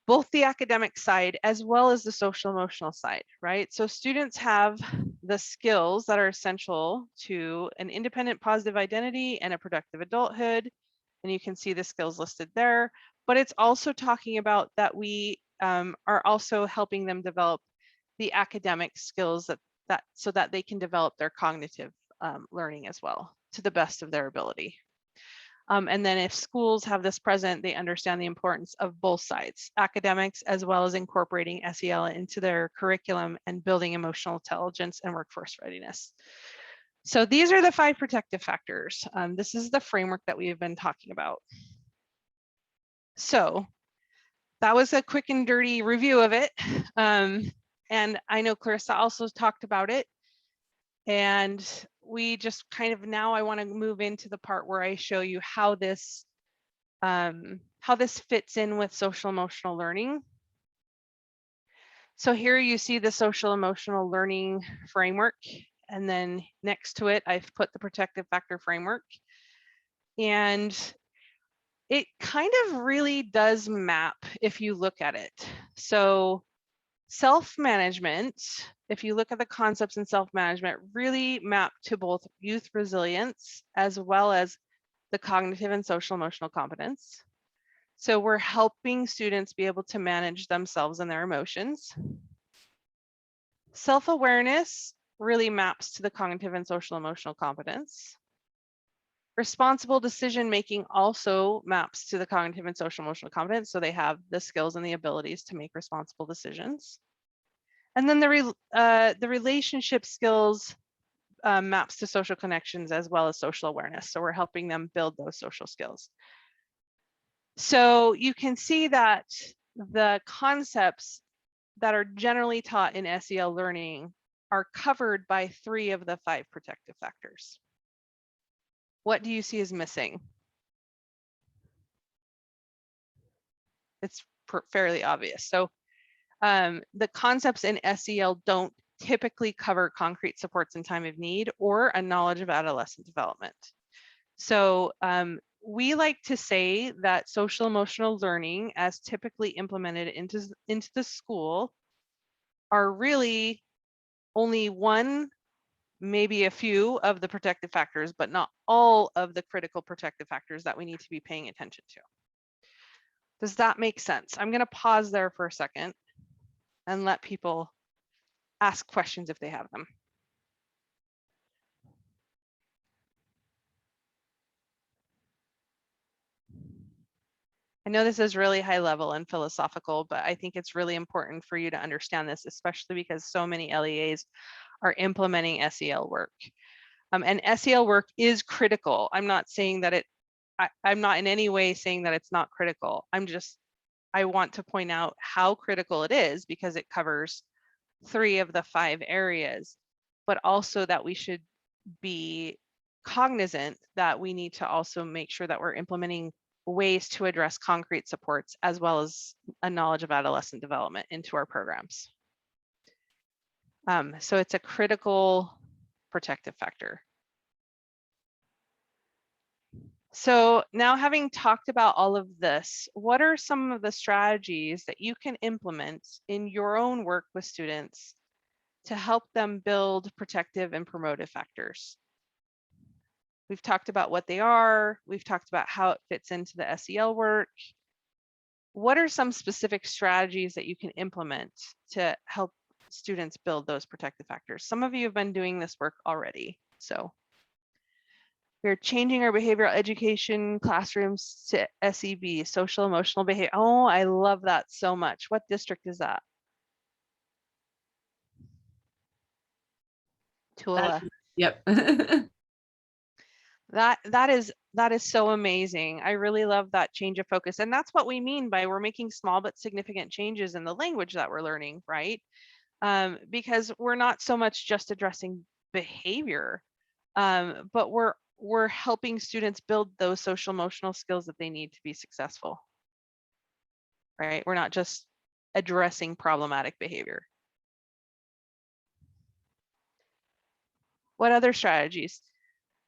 both the academic side as well as the social emotional side, right? So students have the skills that are essential to an independent positive identity and a productive adulthood. And you can see the skills listed there, but it's also talking about that we are also helping them develop the academic skills so that they can develop their cognitive learning as well to the best of their ability. And then if schools have this present, they understand the importance of both sides, academics, as well as incorporating SEL into their curriculum and building emotional intelligence and workforce readiness. So these are the 5 protective factors. This is the framework that we have been talking about. So that was a quick and dirty review of it. And I know Clarissa also talked about it. And we just kind of, now I want to move into the part where I show you how this fits in with social emotional learning. So here you see the social emotional learning framework, and then next to it, I've put the protective factor framework. And it kind of really does map if you look at it. So self-management, if you look at the concepts in self-management, really map to both youth resilience as well as the cognitive and social emotional competence. So we're helping students be able to manage themselves and their emotions. Self-awareness really maps to the cognitive and social emotional competence. Responsible decision-making also maps to the cognitive and social emotional competence, so they have the skills and the abilities to make responsible decisions. And then the relationship skills maps to social connections as well as social awareness. So we're helping them build those social skills. So you can see that the concepts that are generally taught in SEL learning are covered by 3 of the 5 protective factors. What do you see is missing? It's fairly obvious. So the concepts in SEL don't typically cover concrete supports in time of need or a knowledge of adolescent development. So we like to say that social emotional learning, as typically implemented into the school, are really only one, maybe a few of the protective factors, but not all of the critical protective factors that we need to be paying attention to. Does that make sense? I'm going to pause there for a second and let people ask questions if they have them. I know this is really high level and philosophical, but I think it's really important for you to understand this, especially because so many LEAs are implementing SEL work. And SEL work is critical. I'm not saying that I'm not in any way saying that it's not critical. I want to point out how critical it is because it covers 3 of the 5 areas, but also that we should be cognizant that we need to also make sure that we're implementing ways to address concrete supports as well as a knowledge of adolescent development into our programs. So it's a critical protective factor. So now, having talked about all of this, what are some of the strategies that you can implement in your own work with students to help them build protective and promotive factors? We've talked about what they are. We've talked about how it fits into the SEL work. What are some specific strategies that you can implement to help students build those protective factors? Some of you have been doing this work already. So we're changing our behavioral education classrooms to SEB, social emotional behavior. Oh, I love that so much. What district is that? Tooele. Yep. That is so amazing. I really love that change of focus. And that's what we mean by we're making small but significant changes in the language that we're learning, right? Because we're not so much just addressing behavior, but we're helping students build those social emotional skills that they need to be successful, right? We're not just addressing problematic behavior. What other strategies?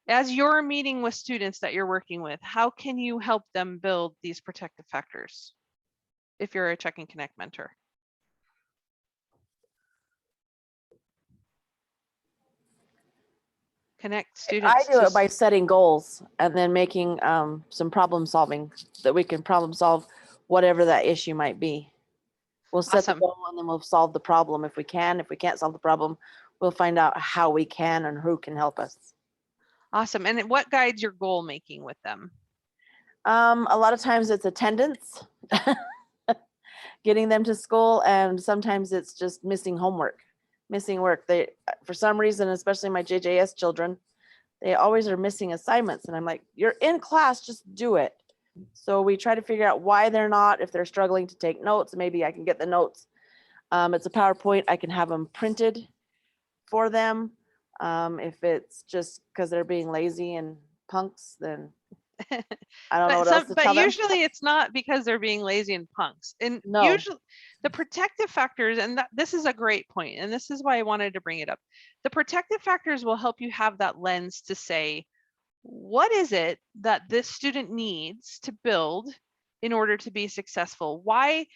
As you're meeting with students that you're working with, how can you help them build these protective factors if you're a Check and Connect mentor? Connect students. I do it by setting goals and then making some problem solving that we can problem solve whatever that issue might be. We'll set Awesome. the goal and then we'll solve the problem if we can. If we can't solve the problem, we'll find out how we can and who can help us. Awesome. And what guides your goal making with them? A lot of times it's attendance, getting them to school, and sometimes it's just missing homework, missing work. They, for some reason, especially my JJS children, they always are missing assignments. And I'm like, you're in class, just do it. So we try to figure out why they're not. If they're struggling to take notes, maybe I can get the notes. It's a PowerPoint. I can have them printed for them. If it's just because they're being lazy and punks, then I don't know But what else to tell them. usually it's not because they're being lazy and punks. And No. usually the protective factors, and this is a great point, and this is why I wanted to bring it up. The protective factors will help you have that lens to say, what is it that this student needs to build in order to be successful? Why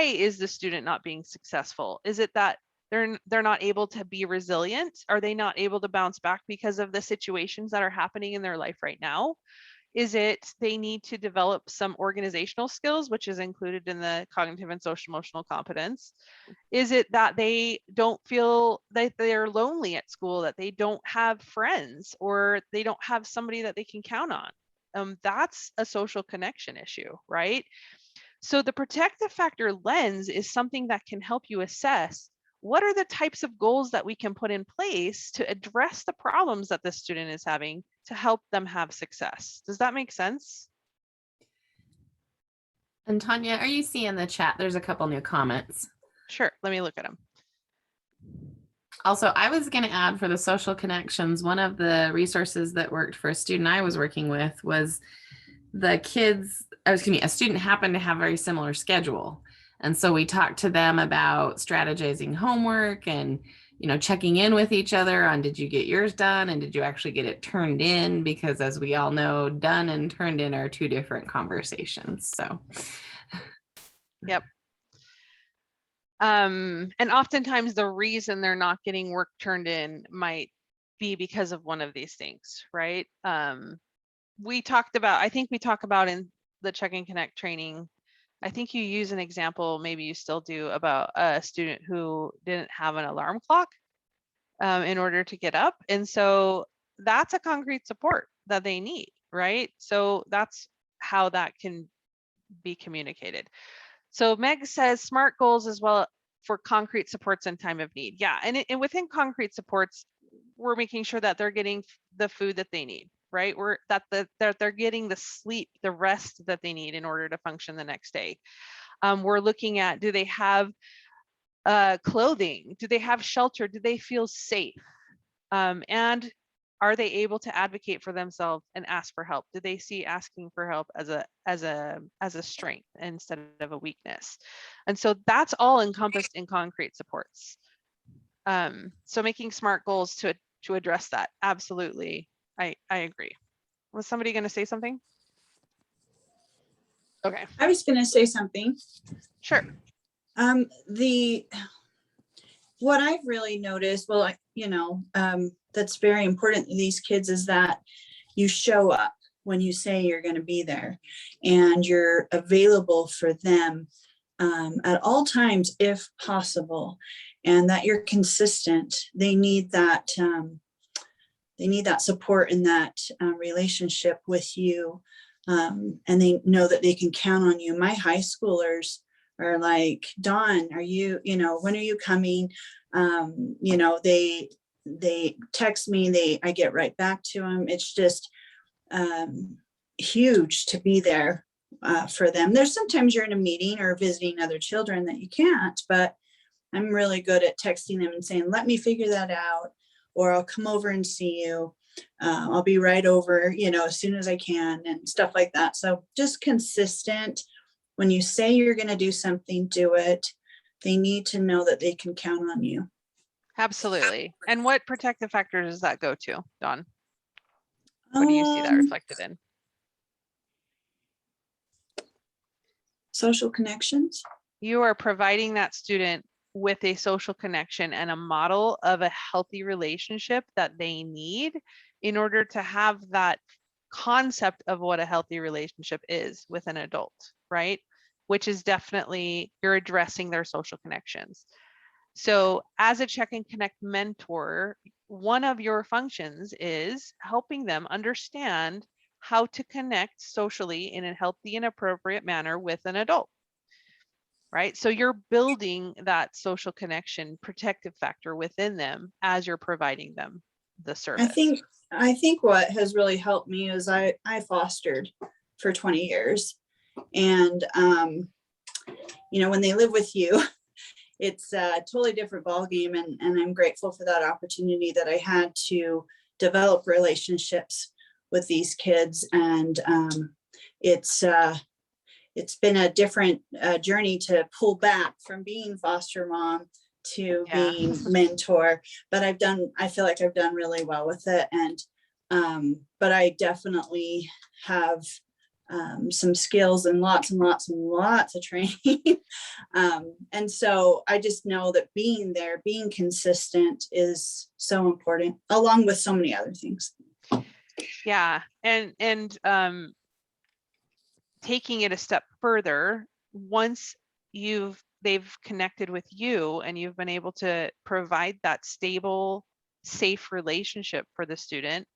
is the student not being successful? Is it that they're not able to be resilient? Are they not able to bounce back because of the situations that are happening in their life right now? Is it they need to develop some organizational skills, which is included in the cognitive and social emotional competence? Is it that they don't feel that they're lonely at school, that they don't have friends, or they don't have somebody that they can count on? That's a social connection issue, right? So the protective factor lens is something that can help you assess what are the types of goals that we can put in place to address the problems that the student is having to help them have success. Does that make sense? And Tanya, are you seeing the chat? There's a couple new comments. Sure, let me look at them. Also, I was going to add for the social connections, one of the resources that worked for a student I was working with was the kids, a student happened to have a very similar schedule. And so we talked to them about strategizing homework and, checking in with each other on, did you get yours done? And did you actually get it turned in? Because as we all know, done and turned in are two different conversations. So. Yep. And oftentimes the reason they're not getting work turned in might be because of one of these things, right? We talked about, I think we talk about in the Check and Connect training, I think you use an example, maybe you still do, about a student who didn't have an alarm clock in order to get up. And so that's a concrete support that they need, right? So that's how that can be communicated. So Meg says SMART goals as well for concrete supports in time of need. Yeah, and within concrete supports, we're making sure that they're getting the food that they need, right? They're getting the sleep, the rest that they need in order to function the next day. We're looking at, do they have clothing? Do they have shelter? Do they feel safe? And are they able to advocate for themselves and ask for help? Do they see asking for help as a strength instead of a weakness? And so that's all encompassed in concrete supports. So making SMART goals to address that, absolutely. I agree. Was somebody going to say something? Okay. I was going to say something. Sure. What I've really noticed, that's very important to these kids is that you show up when you say you're going to be there and you're available for them at all times, if possible, and that you're consistent. They need that support in that relationship with you. And they know that they can count on you. My high schoolers are like, Dawn, are you, when are you coming? They text me, I get right back to them. It's just huge to be there for them. There's sometimes you're in a meeting or visiting other children that you can't, but I'm really good at texting them and saying, let me figure that out, or I'll come over and see you. I'll be right over, as soon as I can, and stuff like that. So just consistent. When you say you're going to do something, do it. They need to know that they can count on you. Absolutely. And what protective factors does that go to, Dawn? What do you see that reflected in? Social connections. You are providing that student with a social connection and a model of a healthy relationship that they need in order to have that concept of what a healthy relationship is with an adult, right? Which is definitely, you're addressing their social connections. So as a Check and Connect mentor, one of your functions is helping them understand how to connect socially in a healthy and appropriate manner with an adult, right? So you're building that social connection protective factor within them as you're providing them the service. I think what has really helped me is I fostered for 20 years. And, when they live with you, it's a totally different ballgame, and I'm grateful for that opportunity that I had to develop relationships with these kids. And it's been a different journey to pull back from being foster mom to being mentor, but I feel like I've done really well with it. And but I definitely have some skills and lots of training. And so I just know that being there, being consistent is so important, along with so many other things. Yeah. And taking it a step further, once they've connected with you and you've been able to provide that stable, safe relationship for the student,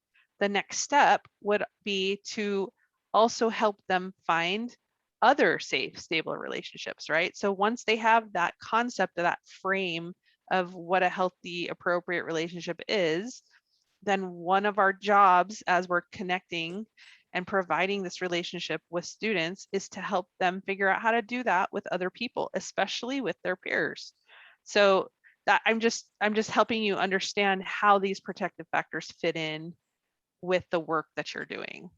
the next step would be to also help them find other safe, stable relationships, right? So once they have that concept of that frame of what a healthy, appropriate relationship is, then one of our jobs as we're connecting and providing this relationship with students is to help them figure out how to do that with other people, especially with their peers. So that I'm just helping you understand how these protective factors fit in with the work that you're doing.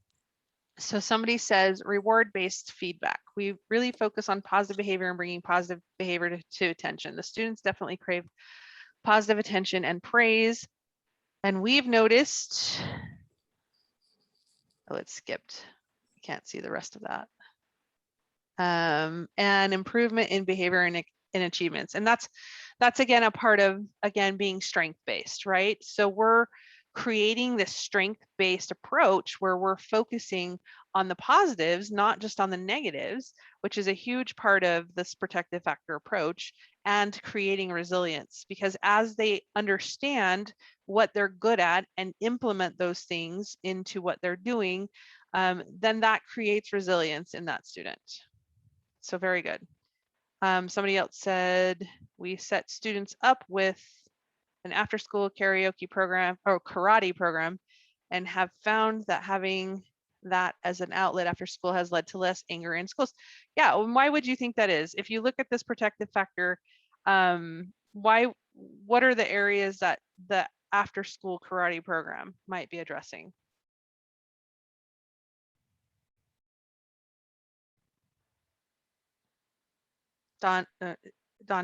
So somebody says reward-based feedback. We really focus on positive behavior and bringing positive behavior to attention. The students definitely crave positive attention and praise. And we've noticed, oh, it skipped. I can't see the rest of that. And improvement in behavior and in achievements. And that's again a part of, again, being strength-based, right? So we're creating this strength-based approach where we're focusing on the positives, not just on the negatives, which is a huge part of this protective factor approach, and creating resilience. Because as they understand what they're good at and implement those things into what they're doing, then that creates resilience in that student. So very good. Somebody else said, we set students up with an after-school karaoke program or karate program, and have found that having that as an outlet after school has led to less anger in schools. Yeah, and why would you think that is? If you look at this protective factor, what are the areas that the after-school karate program might be addressing? Don,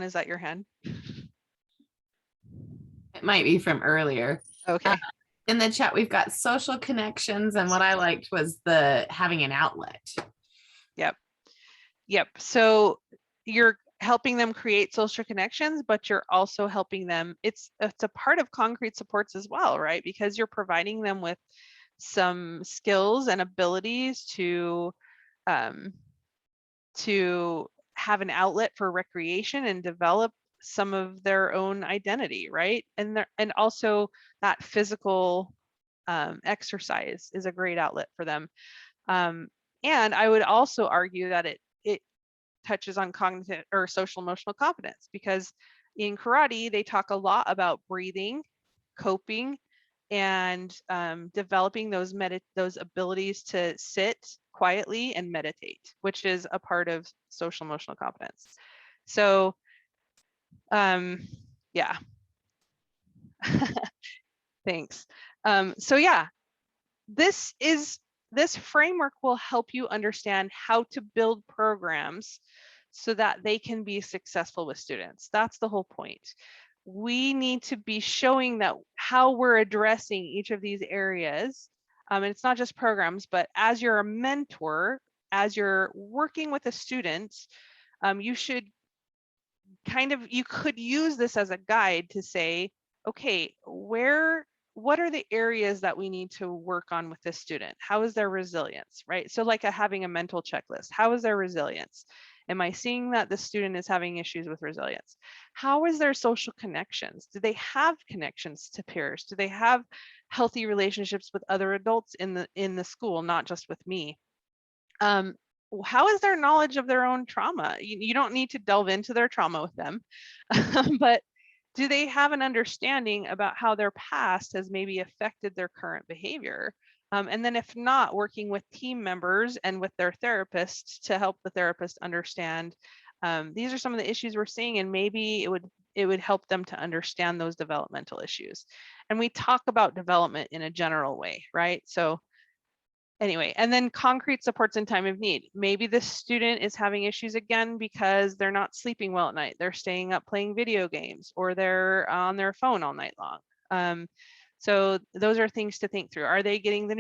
is that your hand? It might be from earlier. Okay. In the chat, we've got social connections, and what I liked was the having an outlet. Yep. So you're helping them create social connections, but you're also helping them. It's a part of concrete supports as well, right? Because you're providing them with some skills and abilities to have an outlet for recreation and develop some of their own identity, right? And also that physical exercise is a great outlet for them. And I would also argue that it touches on cognitive or social emotional competence, because in karate, they talk a lot about breathing, coping, and developing those abilities to sit quietly and meditate, which is a part of social emotional competence. So yeah. Thanks. So yeah, this framework will help you understand how to build programs so that they can be successful with students. That's the whole point. We need to be showing that how we're addressing each of these areas. And it's not just programs, but as you're a mentor, as you're working with a student, you could use this as a guide to say, okay, what are the areas that we need to work on with this student? How is their resilience, right? So like having a mental checklist. How is their resilience? Am I seeing that the student is having issues with resilience? How is their social connections? Do they have connections to peers? Do they have healthy relationships with other adults in the school, not just with me? How is their knowledge of their own trauma? You don't need to delve into their trauma with them, but do they have an understanding about how their past has maybe affected their current behavior? And then if not, working with team members and with their therapist to help the therapist understand These are some of the issues we're seeing, and maybe it would help them to understand those developmental issues. And we talk about development in a general way, right? So anyway, and then concrete supports in time of need. Maybe the student is having issues again because they're not sleeping well at night. They're staying up playing video games, or they're on their phone all night long. So those are things to think through. Are they getting their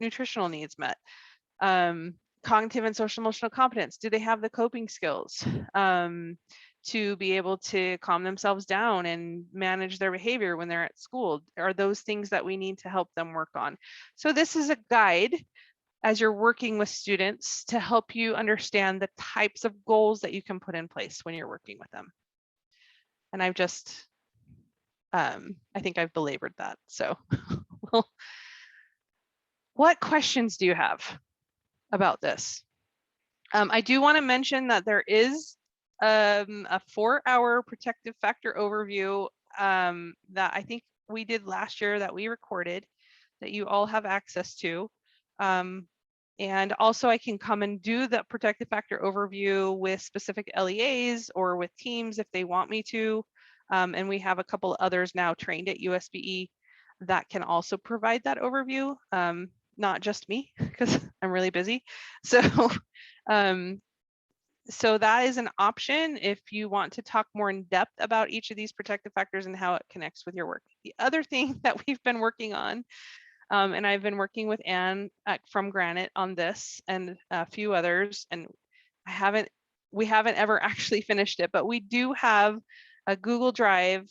nutritional needs met? Cognitive and social emotional competence. Do they have the coping skills to be able to calm themselves down and manage their behavior when they're at school? Are those things that we need to help them work on? So this is a guide as you're working with students to help you understand the types of goals that you can put in place when you're working with them. And I've just, I think I've belabored that. So well, what questions do you have about this? I do want to mention that there is a 4-hour protective factor overview that I think we did last year that we recorded that you all have access to. And also I can come and do the protective factor overview with specific LEAs or with teams if they want me to. And we have a couple others now trained at USBE that can also provide that overview. Not just me, because I'm really busy. So, so that is an option if you want to talk more in depth about each of these protective factors and how it connects with your work. The other thing that we've been working on, and I've been working with Anne from Granite on this and a few others, and we haven't ever actually finished it, but we do have a Google Drive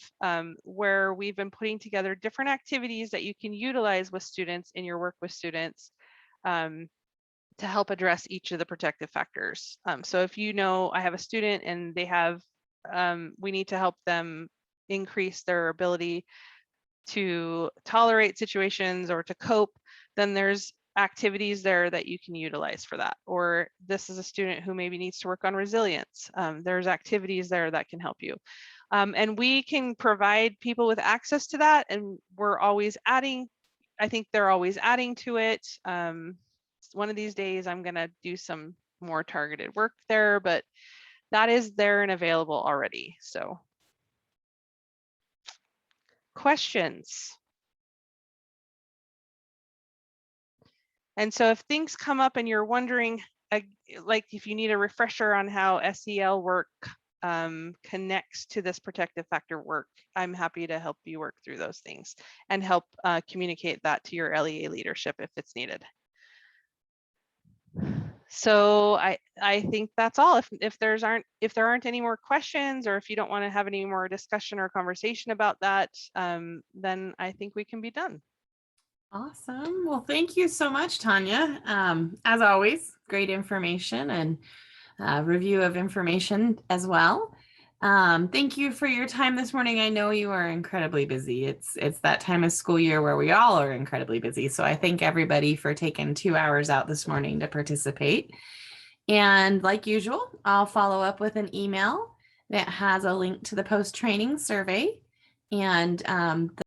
where we've been putting together different activities that you can utilize with students in your work with students to help address each of the protective factors. So if you know I have a student and they have, we need to help them increase their ability to tolerate situations or to cope, then there's activities there that you can utilize for that. Or this is a student who maybe needs to work on resilience. There's activities there that can help you. And we can provide people with access to that, and we're always adding, I think they're always adding to it. One of these days I'm gonna do some more targeted work there, but that is there and available already. So questions? And so if things come up and you're wondering, like if you need a refresher on how SEL work connects to this protective factor work, I'm happy to help you work through those things and help communicate that to your LEA leadership if it's needed. So I think that's all. If there aren't any more questions, or if you don't want to have any more discussion or conversation about that, then I think we can be done. Awesome. Well, thank you so much, Tanya. As always, great information and review of information as well. Thank you for your time this morning. I know you are incredibly busy. It's that time of school year where we all are incredibly busy. So I thank everybody for taking 2 hours out this morning to participate. And like usual, I'll follow up with an email that has a link to the post-training survey and